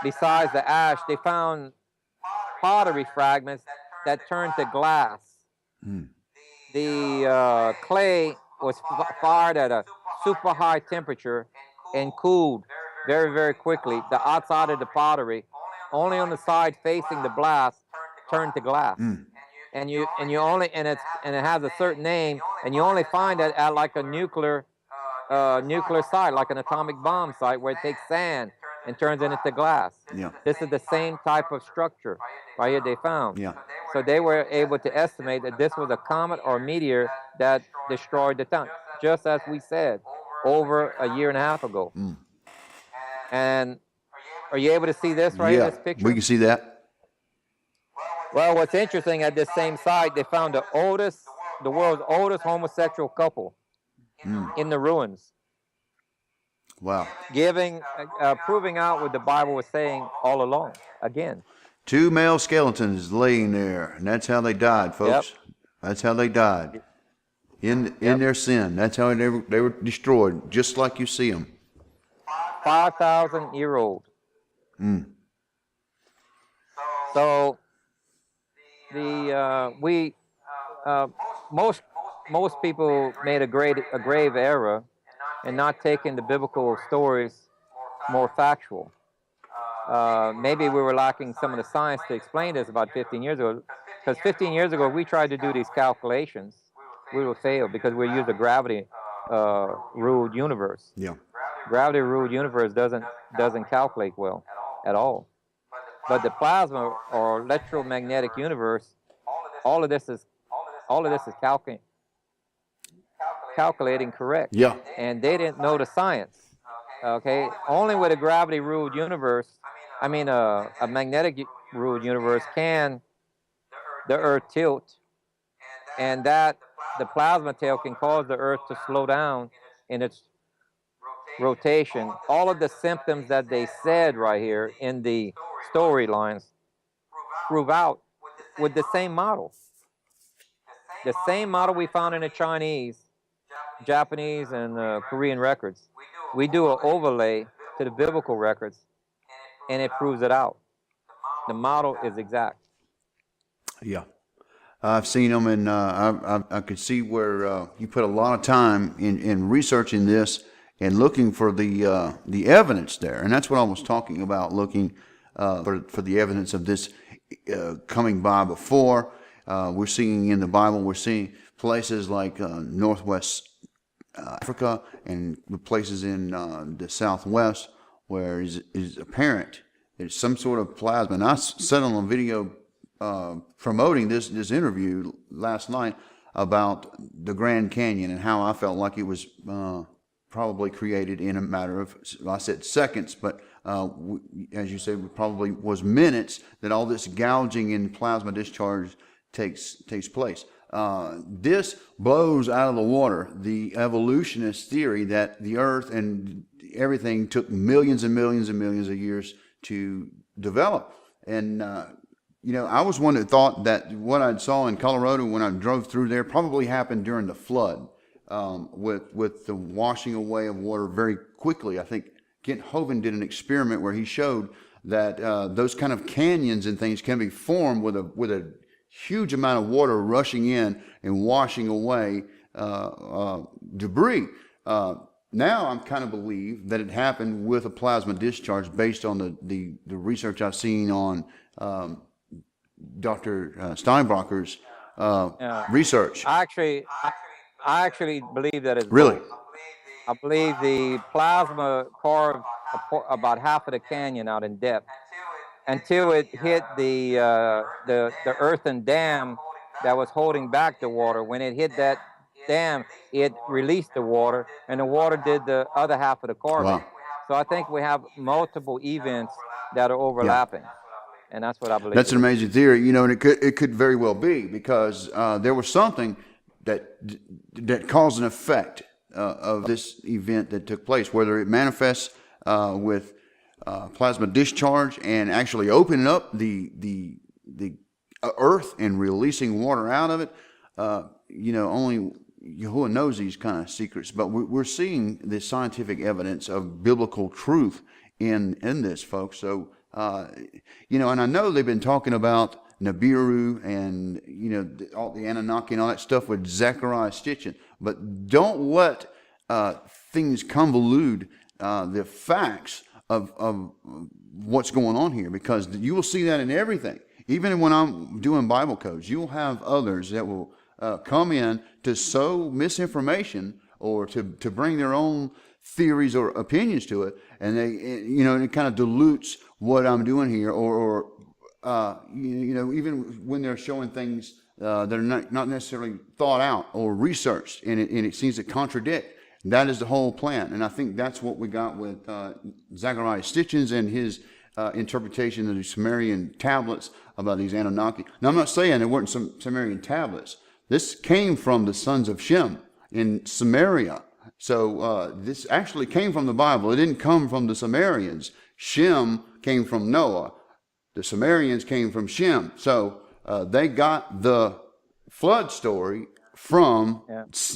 Besides the ash, they found pottery fragments that turned to glass. The clay was fired at a super high temperature and cooled very, very quickly. The outside of the pottery, only on the side facing the blast, turned to glass. And it has a certain name, and you only find it at like a nuclear site, like an atomic bomb site, where it takes sand and turns it into glass. Yeah. This is the same type of structure right here they found. Yeah. So they were able to estimate that this was a comet or meteor that destroyed the town, just as we said, over a year and a half ago. And are you able to see this right in this picture? We can see that. Well, what's interesting, at this same site, they found the world's oldest homosexual couple in the ruins. Wow. Proving out what the Bible was saying all along. Again. 2 male skeletons laying there, and that's how they died, folks. Yep. That's how they died. In their sin. That's how they were destroyed, just like you see them. 5,000-year-old. So most people made a grave error in not taking the biblical stories more factual. Maybe we were lacking some of the science to explain this about 15 years ago. Because 15 years ago, we tried to do these calculations. We would fail because we used a gravity ruled universe. Yeah. Gravity ruled universe doesn't calculate well at all. But the plasma or electromagnetic universe, all of this is calculating correct. Yeah. And they didn't know the science. Okay, only with a gravity ruled universe, a magnetic ruled universe, can the Earth tilt, and that the plasma tail can cause the Earth to slow down in its rotation. All of the symptoms that they said right here in the storylines prove out with the same model. The same model we found in the Chinese, Japanese, and Korean records. We do an overlay to the biblical records, and it proves it out. The model is exact. Yeah. I've seen them, and I could see where you put a lot of time in researching this and looking for the evidence there. And that's what I was talking about, looking for the evidence of this coming by before. We're seeing in the Bible, we're seeing places like Northwest Africa and places in the Southwest where is apparent there's some sort of plasma. And I said on a video promoting this interview last night about the Grand Canyon and how I felt like it was probably created in a matter of, I said seconds, but as you said, probably was minutes that all this gouging and plasma discharge takes place. This blows out of the water the evolutionist theory that the Earth and everything took millions and millions and millions of years to develop. And I was one that thought that what I saw in Colorado when I drove through there probably happened during the flood, with the washing away of water very quickly. I think Kent Hovind did an experiment where he showed that those kind of canyons and things can be formed with a huge amount of water rushing in and washing away debris. Now I'm kind of believe that it happened with a plasma discharge based on the research I've seen on Dr. Steinbacher's research. I actually believe that it's really both. I believe the plasma carved about half of the canyon out in depth until it hit the earthen dam that was holding back the water. When it hit that dam, it released the water, and the water did the other half of the carving. Wow. So I think we have multiple events that are overlapping, and that's what I believe That's it an is. amazing theory, and it could very well be because there was something that caused an effect of this event that took place, whether it manifests with plasma discharge and actually opening up the earth and releasing water out of it. Only Yahuwah knows these kind of secrets, but we're seeing the scientific evidence of biblical truth in this, folks. So, and I know they've been talking about Nibiru and, all the Anunnaki and all that stuff with Zechariah Stitchin, but don't let things convolute the facts of what's going on here, because you will see that in everything. Even when I'm doing Bible codes, you'll have others that will come in to sow misinformation or to bring their own theories or opinions to it, and and it kind of dilutes what I'm doing here, or even when they're showing things that are not necessarily thought out or researched, and it seems to contradict. That is the whole plan, and I think that's what we got with Zechariah Stitchins and his interpretation of the Sumerian tablets about these Anunnaki. Now, I'm not saying there weren't some Sumerian tablets. This came from the sons of Shem in Samaria. So this actually came from the Bible. It didn't come from the Sumerians. Shem came from Noah. The Sumerians came from Shem. So they got the flood story from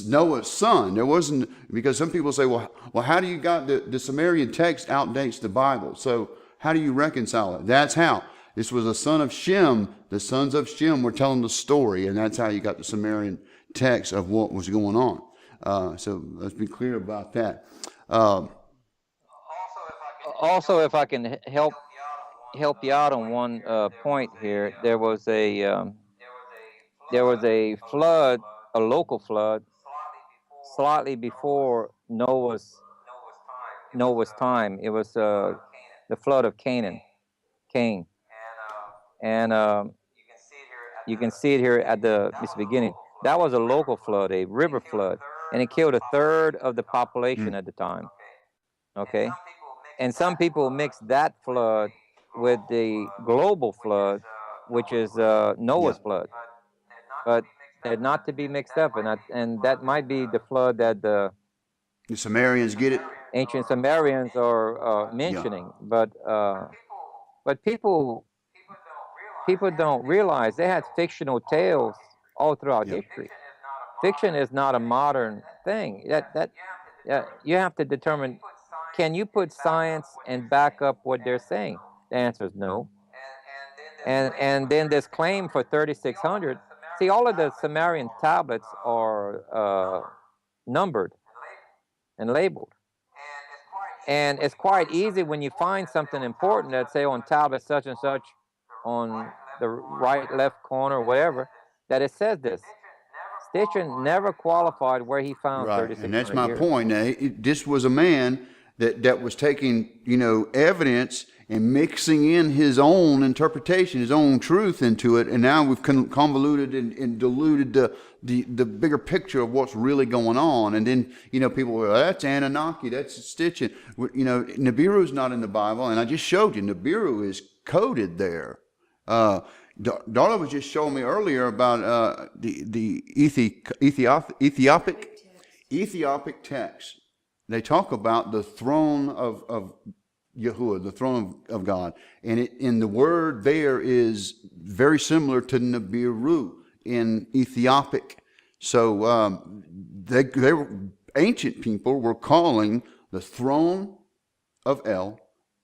Noah's son. There wasn't, because some people say, well, how do you got the Sumerian text outdates the Bible? So how do you reconcile it? That's how. This was a son of Shem. The sons of Shem were telling the story, and that's how you got the Sumerian text of what was going on. So let's be clear about that. Also, if I can help you out on one point here, there was a flood, a local flood, slightly before Noah's time. It was the flood of Cain, and you can see it here at this beginning. That was a local flood, a river flood, and it killed a third of the population at the time. Okay, and some people mix that flood with the global flood, which is Noah's flood, but they're not to be mixed up, and that might be the flood that the Sumerians get it. ancient Sumerians are mentioning, but people don't realize they had fictional tales all throughout history. Fiction is not a modern thing. You have to determine, can you put science and back up what they're saying? The answer is no. And then this claim for 3,600. See, all of the Sumerian tablets are numbered and labeled. And it's quite easy when you find something important that say on tablet such and such, on the right, left corner, whatever, that it says this. Stitchin never qualified where he found Right, 3,600 and that's my years. point. This was a man that was taking evidence and mixing in his own interpretation, his own truth into it, and now we've convoluted and diluted the bigger picture of what's really going on. And then people were, that's Anunnaki, that's Stitchin. Nibiru's not in the Bible, and I just showed you Nibiru is coded there. Darla was just showing me earlier about the Ethiopic text. They talk about the throne of Yahuwah, the throne of God, and in the word there is very similar to Nibiru in Ethiopic. So they were, ancient people were calling the throne of El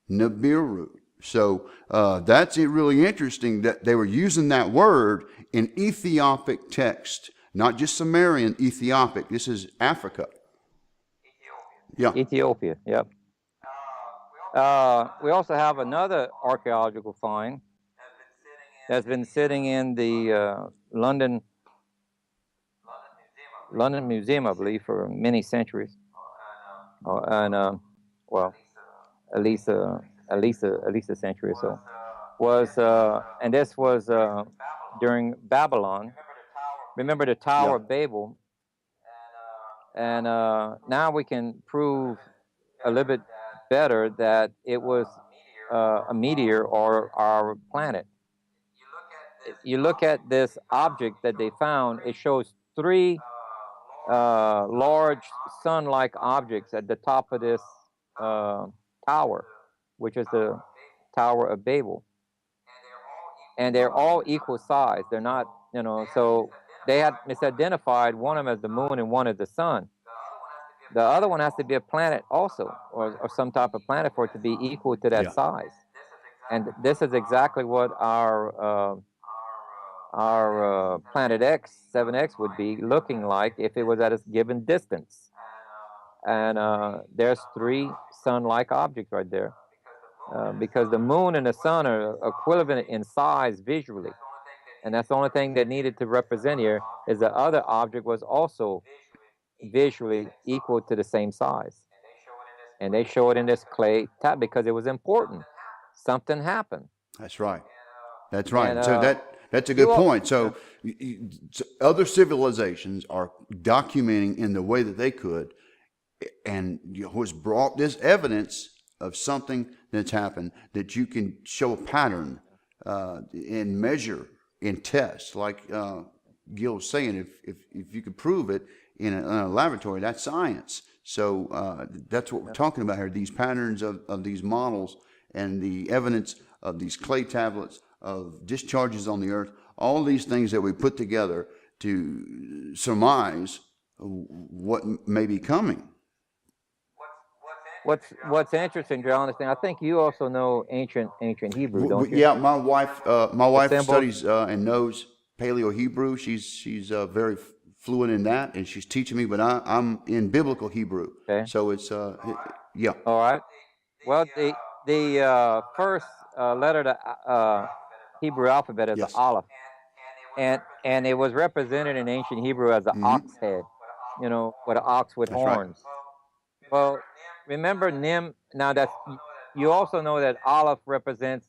Nibiru. So that's really interesting that they were using that word in Ethiopic text, not just Sumerian, Ethiopic. This is Africa. Ethiopia, yep. We also have another archaeological find that's been sitting in the London Museum, I believe, for many centuries. and well, at least at least a century or so, was and this was during Babylon. Remember the Tower Yeah. of Babel, and now we can prove a little bit better that it was a meteor or our planet. You look at this object that they found; it shows three large sun-like objects at the top of this uh, tower, which is the Tower of Babel, and they're all equal size. They're not, so they had misidentified one of them as the moon and one as the sun. The other one has to be a planet also, or some type of planet for it to be equal to that Yeah. size. And this is exactly what our planet X, 7X, would be looking like if it was at a given distance. And there's three sun-like objects right there, because the moon and the sun are equivalent in size visually, and that's the only thing that needed to represent here is the other object was also visually equal to the same size, and they show it in this clay tab because it was important. Something happened, That's right. That's right. and So that's a you good all, point. So, other civilizations are documenting in the way that they could, and has brought this evidence of something that's happened that you can show a pattern and measure and test. Like Gil was saying, if you could prove it in a laboratory, that's science. So that's what we're talking about here. These patterns of these models and the evidence of these clay tablets of discharges on the earth, all these things that we put together to surmise what may be coming. what's interesting, John, is I think you also know ancient Hebrew, don't you? Yeah, my wife Symbols. studies and knows Paleo Hebrew. She's very fluent in that, and she's teaching me. But I'm in biblical Hebrew, Okay. so it's yeah. All right. Well, the first letter of the Hebrew alphabet is the Yes, Aleph, and it was represented in ancient Hebrew as an ox head, with an ox with that's right. horns. Well, remember Nim. Now you also know that Aleph represents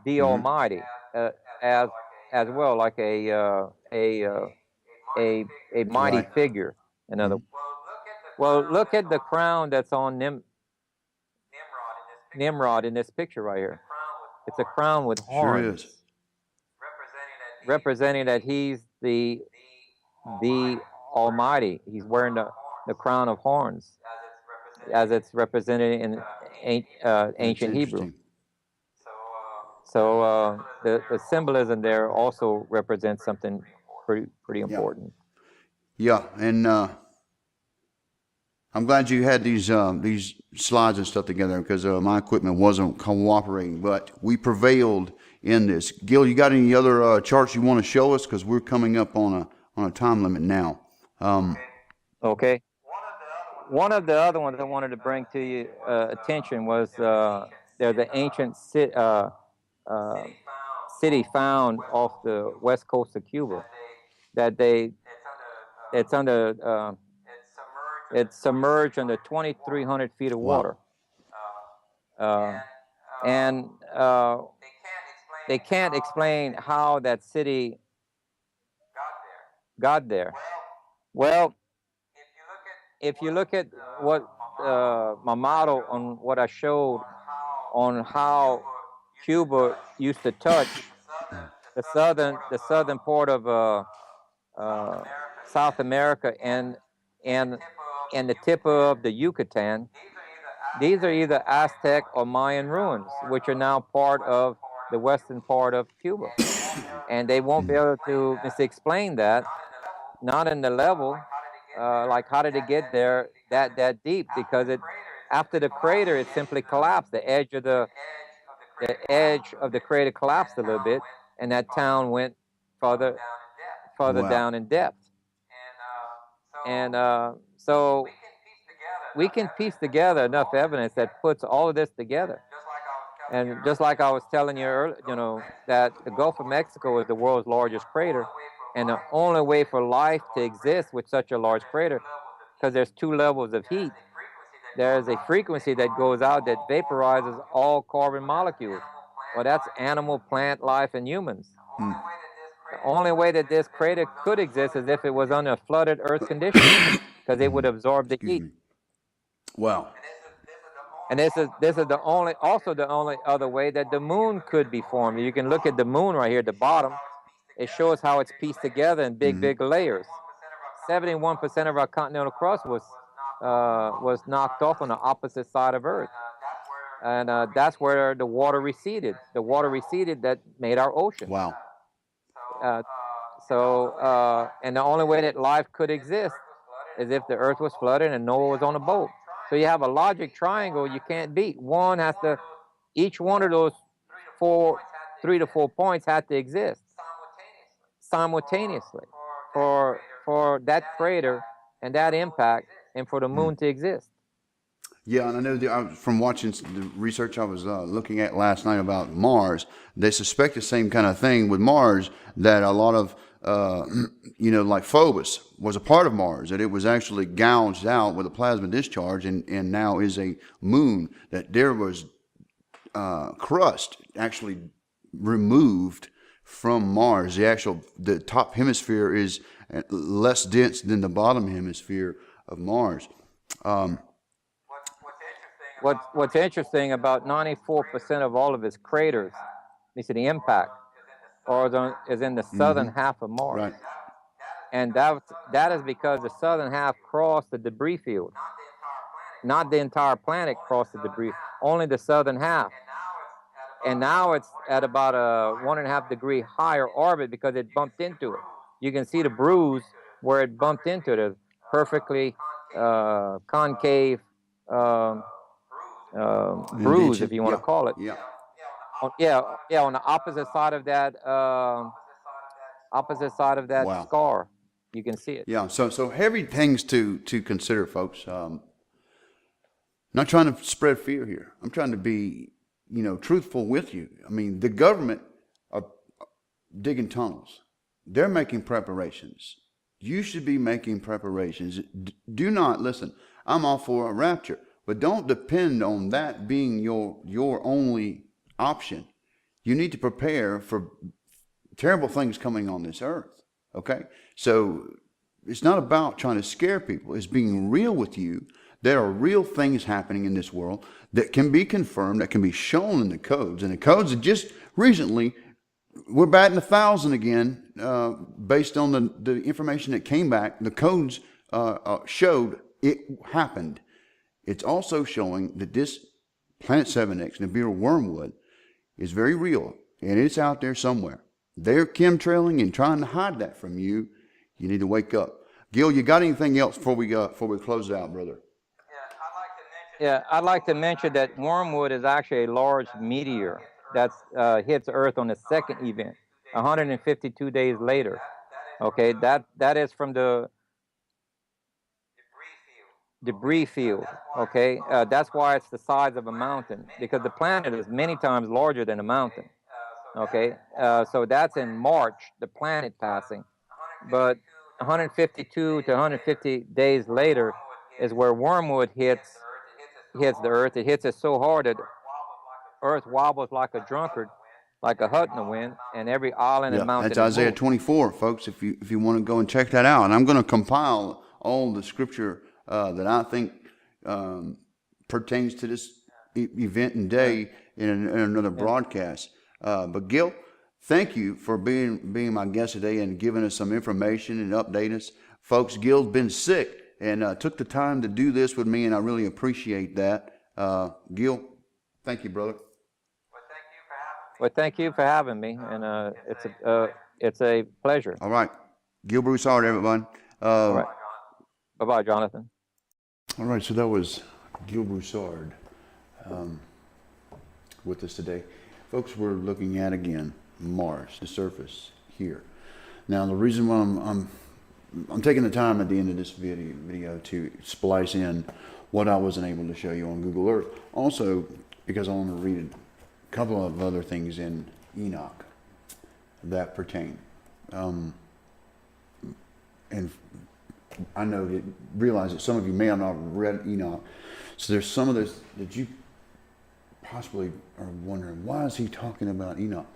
the Hmm. Almighty, as well, like a mighty Right. figure. In other, Hmm. well, look at the crown that's on Nimrod in this picture right here. It's a crown with Sure horns, is. representing that he's the Almighty. He's wearing the crown of horns, as it's represented in That's ancient Hebrew. interesting. So the symbolism there also represents something pretty Yeah. important. Yeah, and I'm glad you had these slides and stuff together because my equipment wasn't cooperating, but we prevailed in this. Gil, you got any other charts you want to show us? Because we're coming up on a time limit now. Okay. One of the other ones I wanted to bring to you attention was they're the ancient city found off the west coast of Cuba that it's under it's submerged under 2,300 feet of water. Wow. And they can't explain how that city got there. Well, if you look at what my model on what I showed on how Cuba used to touch the southern part of South America and the tip of the Yucatan, these are either Aztec or Mayan ruins, which are now part of the western part of Cuba, and they won't be able to explain that, not in the level, like how did it get there that deep? Because after the crater, it simply collapsed. The edge of the crater collapsed a little bit, and that town went further Wow. down in depth. And so we can piece together enough evidence that puts all of this together. And just like I was telling you earlier, that the Gulf of Mexico is the world's largest crater, and the only way for life to exist with such a large crater because there's two levels of heat. There's a frequency that goes out that vaporizes all carbon molecules. Well, that's animal, plant life, and humans. The only way that this crater could exist is if it was under flooded Earth conditions, because it would absorb the Excuse heat. me. Wow. And this is the only other way that the moon could be formed. You can look at the moon right here at the bottom. It shows how it's pieced together in big layers. 71% of our continental crust was knocked off on the opposite side of Earth, and that's where the water receded. The water receded that made our ocean. Wow. And the only way that life could exist is if the Earth was flooded and Noah was on a boat. So you have a logic triangle you can't beat. Each one of those 3 to 4 points had to exist simultaneously for that crater and that impact and for the moon to exist. Yeah, and I know from watching the research I was looking at last night about Mars, they suspect the same kind of thing with Mars, that a lot of, like Phobos was a part of Mars, that it was actually gouged out with a plasma discharge and now is a moon, that there was crust actually removed from Mars. The top hemisphere is less dense than the bottom hemisphere of Mars. What's interesting about 94% of all of its craters, at least the impact, is in the southern half of Mars. Right. And that is because the southern half crossed the debris field. Not the entire planet crossed the debris, only the southern half. And now it's at about a 1.5 degree higher orbit because it bumped into it. You can see the bruise where it bumped into it, a perfectly concave bruise, if you want to call it. Yeah. On the opposite side of that Wow. scar, you can see it. Yeah. So heavy things to consider, folks. Not trying to spread fear here. I'm trying to be, truthful with you. I mean, the government are digging tunnels. They're making preparations. You should be making preparations. Do not listen. I'm all for a rapture, but don't depend on that being your only option. You need to prepare for terrible things coming on this earth. Okay? So it's not about trying to scare people. It's being real with you. There are real things happening in this world that can be confirmed, that can be shown in the codes. And the codes are just recently, we're batting 1,000 again, based on the information that came back. The codes showed it happened. It's also showing that this Planet 7X, Nibiru wormwood, is very real, and it's out there somewhere. They're chemtrailing and trying to hide that from you. You need to wake up. Gil, you got anything else before we close it out, brother? I'd like to mention that wormwood is actually a large meteor that hits Earth on the second event, 152 days later. Okay, that is from the debris field. Okay, that's why it's the size of a mountain, because the planet is many times larger than a mountain. Okay, so that's in March, the planet passing, but 152 to 150 days later is where wormwood hits the Earth. It hits it so hard that Earth wobbles like a drunkard, like a hut in the wind, and every island and mountain. That's Isaiah 24, folks. If you want to go and check that out, and I'm going to compile all the scripture that I think pertains to this event and day in another broadcast. But Gil, thank you for being my guest today and giving us some information and updating us, folks. Gil's been sick and took the time to do this with me, and I really appreciate that. Gil, thank you, brother. Well, thank you for having me, and it's a pleasure. All right. Gil Broussard, everyone. All right. Bye-bye, Jonathan. All right, so that was Gil Broussard with us today. Folks, we're looking at, again, Mars, the surface here. Now, the reason why I'm taking the time at the end of this video to splice in what I wasn't able to show you on Google Earth. Also, because I want to read a couple of other things in Enoch that pertain. And I know that realize that some of you may have not read Enoch. So there's some of this that you possibly are wondering, why is he talking about Enoch?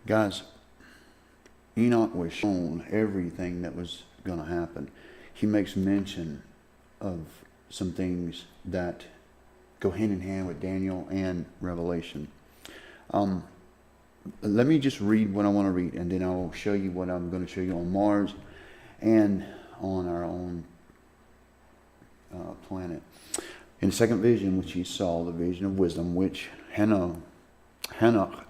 Guys, Enoch was shown everything that was going to happen. He makes mention of some things that go hand in hand with Daniel and Revelation. Let me just read what I want to read, and then I will show you what I'm going to show you on Mars and on our own planet. In the second vision which he saw, the vision of wisdom, which Hanok,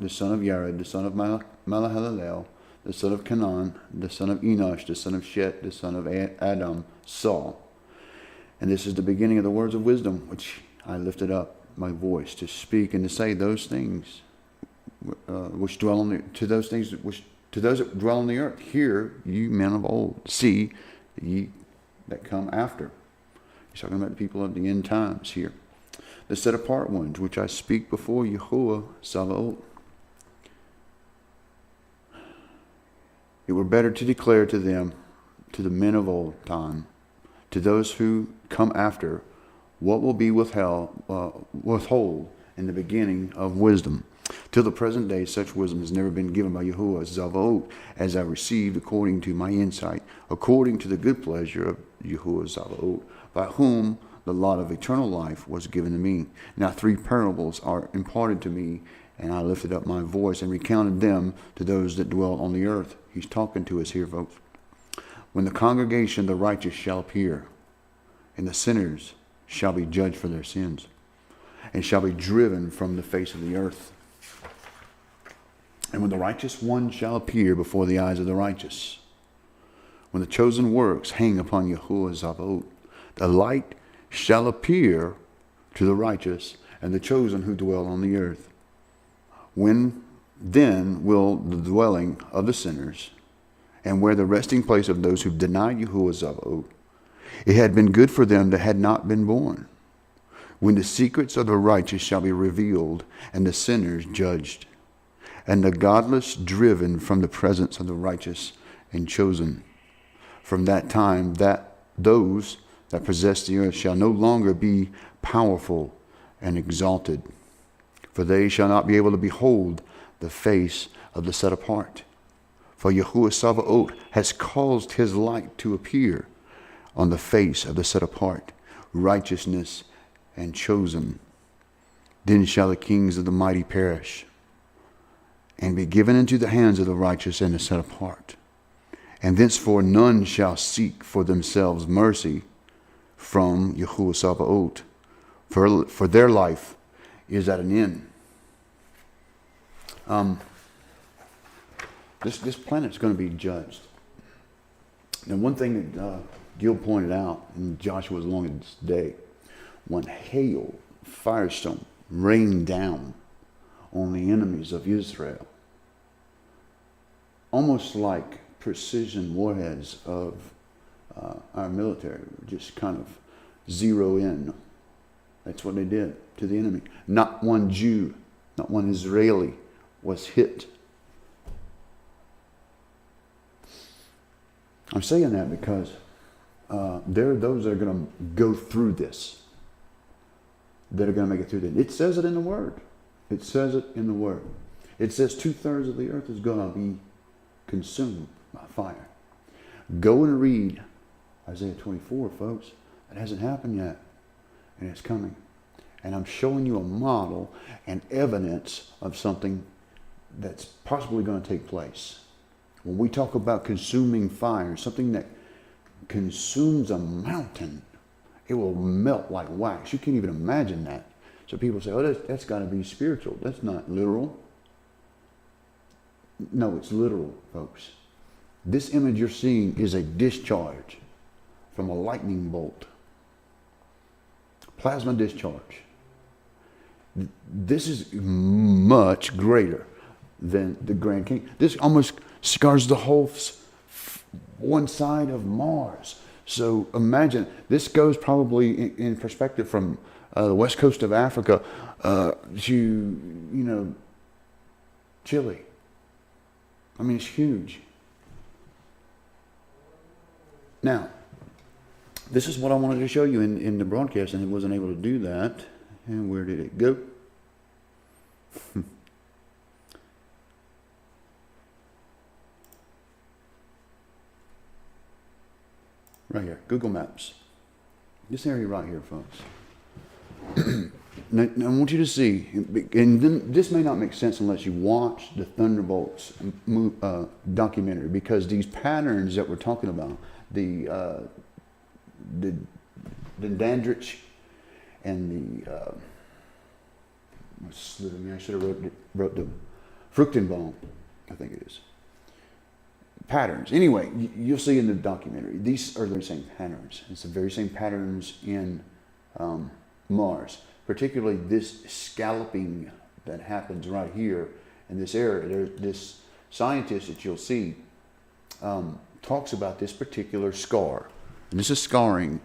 the son of Yared, the son of Malahalel, the son of Canaan, the son of Enosh, the son of Shet, the son of Adam, saw. And this is the beginning of the words of wisdom, which I lifted up my voice to speak and to say those things which dwell on the, to those things which to those that dwell on the earth. Hear, you men of old, see ye that come after. He's talking about the people of the end times here. The set apart ones, which I speak before Yahuwah Sabaoth. It were better to declare to them, to the men of old time, to those who come after, what will be withhold in the beginning of wisdom. Till the present day, such wisdom has never been given by Yahuwah Zavaot, as I received according to my insight, according to the good pleasure of Yahuwah Zavaot, by whom the lot of eternal life was given to me. Now 3 parables are imparted to me, and I lifted up my voice and recounted them to those that dwell on the earth. He's talking to us here, folks. When the congregation of the righteous shall appear, and the sinners shall be judged for their sins, and shall be driven from the face of the earth. And when the righteous one shall appear before the eyes of the righteous, when the chosen works hang upon Yahuwah Zavaot, the light shall appear to the righteous and the chosen who dwell on the earth. When then will the dwelling of the sinners, and where the resting place of those who denied Yahuwah Zavaot, it had been good for them that had not been born, when the secrets of the righteous shall be revealed, and the sinners judged, and the godless driven from the presence of the righteous and chosen. From that time that those that possess the earth shall no longer be powerful and exalted, for they shall not be able to behold the face of the set apart. For Yahuwah Sabaoth has caused his light to appear on the face of the set apart, righteousness and chosen. Then shall the kings of the mighty perish, and be given into the hands of the righteous and the set apart. And thenceforth none shall seek for themselves mercy from Yahuwah Sabaoth, for their life is at an end. This planet's going to be judged. And one thing that Gil pointed out in Joshua's longest day, when hail, firestorm rained down on the enemies of Israel, almost like precision warheads of our military, just kind of zero in. That's what they did to the enemy. Not one Jew, not one Israeli was hit. I'm saying that because there are those that are going to go through this, that are going to make it through this. It says it in the Word. It says it in the Word. It says 2/3 of the earth is going to be consumed by fire. Go and read Isaiah 24, folks. It hasn't happened yet, and it's coming. And I'm showing you a model and evidence of something that's possibly going to take place. When we talk about consuming fire, something that consumes a mountain, it will melt like wax. You can't even imagine that. So people say, oh, that's got to be spiritual. That's not literal. No, it's literal, folks. This image you're seeing is a discharge from a lightning bolt. Plasma discharge. This is much greater than the Grand King. This almost scars the whole one side of Mars. So imagine, this goes probably in perspective from the west coast of Africa to, Chile. I mean, it's huge. Now, this is what I wanted to show you in the broadcast, and it wasn't able to do that. And where did it go? Right here, Google Maps. This area right here, folks. Now, I want you to see, and then this may not make sense unless you watch the Thunderbolts documentary, because these patterns that we're talking about, the Dandridge and the I should have wrote the Fruchtenbaum, I think it is. Patterns. Anyway, you'll see in the documentary, these are the same patterns. It's the very same patterns in Mars, particularly this scalloping that happens right here in this area. This scientist that you'll see talks about this particular scar. And this is scarring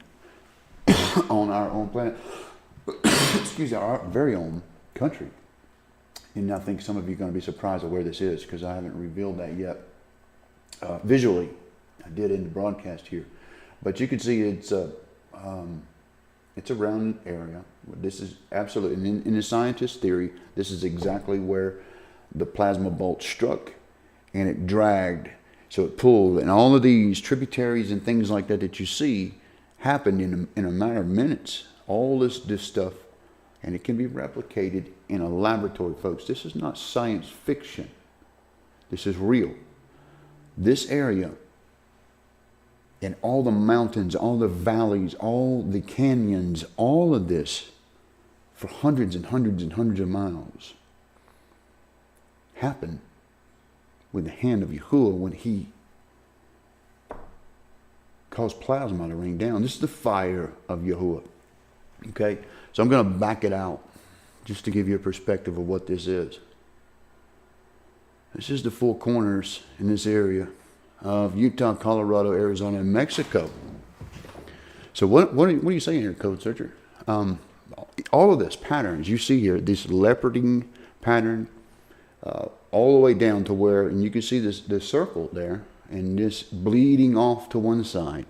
on our own planet. Excuse me, our very own country. And I think some of you are going to be surprised at where this is, because I haven't revealed that yet. Visually, I did in the broadcast here, but you can see it's a round area. This is absolutely, in the scientist theory, this is exactly where the plasma bolt struck, and it dragged, so it pulled, and all of these tributaries and things like that that you see happened in a matter of minutes. All this stuff, and it can be replicated in a laboratory, folks. This is not science fiction. This is real. This area, and all the mountains, all the valleys, all the canyons, all of this, for hundreds and hundreds and hundreds of miles, happened with the hand of Yahuwah when he caused plasma to rain down. This is the fire of Yahuwah. Okay? So I'm going to back it out just to give you a perspective of what this is. This is the four corners in this area of Utah, Colorado, Arizona, and Mexico. So what are you saying here, Code Searcher? All of this patterns you see here, this leoparding pattern, all the way down to where, and you can see this circle there, and this bleeding off to one side.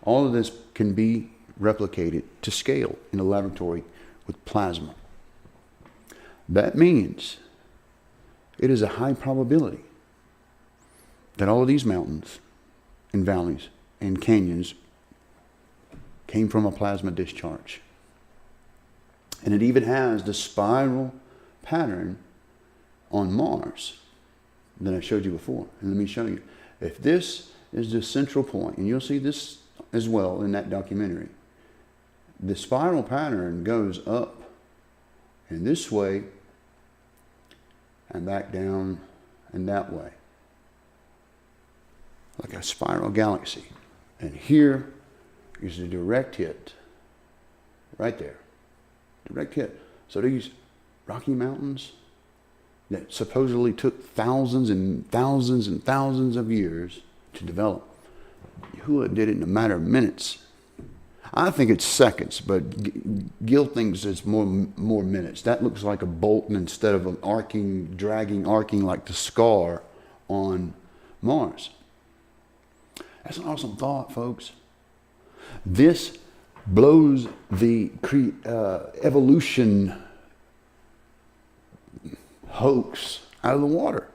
All of this can be replicated to scale in a laboratory with plasma. That means it is a high probability that all of these mountains and valleys and canyons came from a plasma discharge. And it even has the spiral pattern on Mars that I showed you before. And let me show you. If this is the central point, and you'll see this as well in that documentary, the spiral pattern goes up and this way and back down and that way, like a spiral galaxy. And here is the direct hit, right there, direct hit. So these Rocky Mountains that supposedly took thousands and thousands and thousands of years to develop, Yahuwah did it in a matter of minutes. I think it's seconds, but Gil thinks it's more minutes. That looks like a bolt instead of an arcing like the scar on Mars. That's an awesome thought, folks. This blows the evolution hoax out of the water.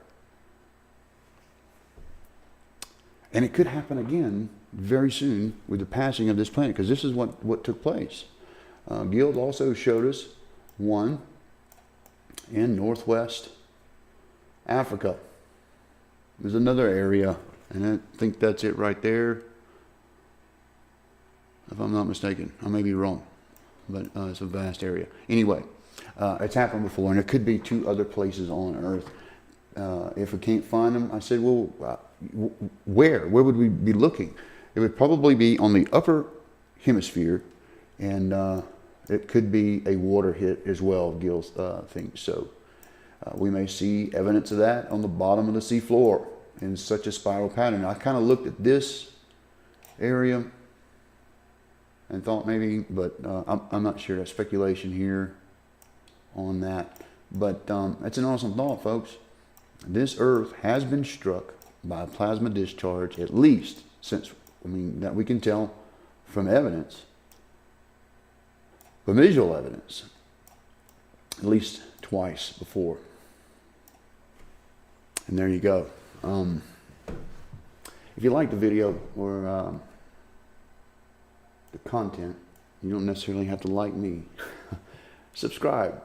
And it could happen again very soon with the passing of this planet, because this is what took place. Guild also showed us one in northwest Africa. There's another area, and I think that's it right there, if I'm not mistaken. I may be wrong, but it's a vast area. Anyway, it's happened before, and it could be 2 other places on Earth. If we can't find them, I said, well, where would we be looking? It would probably be on the upper hemisphere, and it could be a water hit as well, Gil thinks. So we may see evidence of that on the bottom of the sea floor in such a spiral pattern. I kind of looked at this area and thought maybe, but I'm not sure. That's speculation here on that. But it's an awesome thought, folks. This Earth has been struck by a plasma discharge, at least since, that we can tell, from evidence, from visual evidence, at least twice before. And there you go. If you like the video or the content, you don't necessarily have to like me. Subscribe,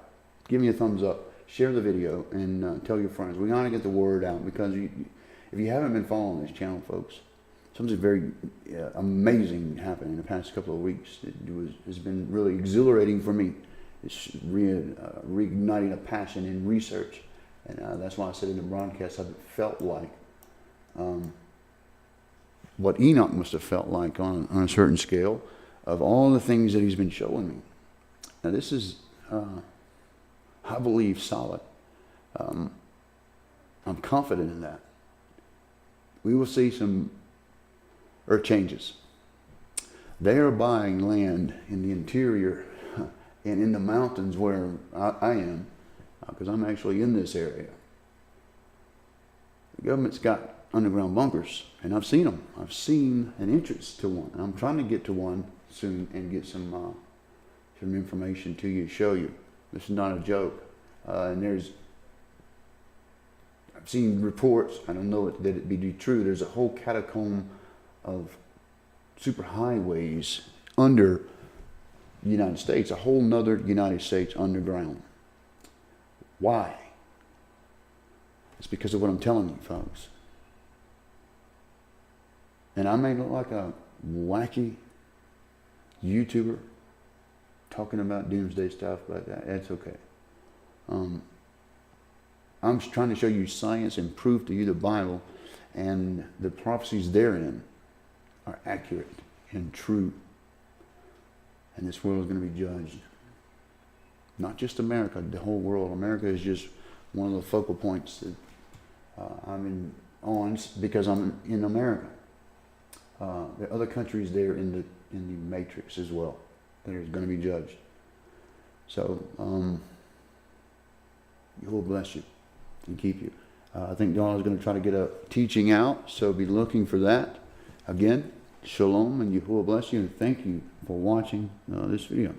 give me a thumbs up, share the video, and tell your friends. We gotta get the word out, because if you haven't been following this channel, folks, something very amazing happened in the past couple of weeks. Has been really exhilarating for me. It's reigniting a passion in research, and that's why I said in the broadcast I felt like what Enoch must have felt like on a certain scale of all the things that he's been showing me. Now this is, I believe, solid. I'm confident in that. We will see some earth changes. They are buying land in the interior and in the mountains where I am, because I'm actually in this area. The government's got underground bunkers, and I've seen them. I've seen an entrance to one. I'm trying to get to one soon and get some information to you, show you. This is not a joke. And I've seen reports, I don't know that it be true, there's a whole catacomb of superhighways under the United States, a whole nother United States underground. Why? It's because of what I'm telling you, folks. And I may look like a wacky YouTuber talking about doomsday stuff, but that's okay. I'm just trying to show you science and proof to you the Bible, and the prophecies therein are accurate and true. And this world is going to be judged. Not just America, the whole world. America is just one of the focal points that I'm on because I'm in America. There are other countries there in the matrix as well that are going to be judged. So, Yahuwah bless you and keep you. I think Donald is going to try to get a teaching out, so be looking for that. Again, shalom and Yahuwah bless you, and thank you for watching this video.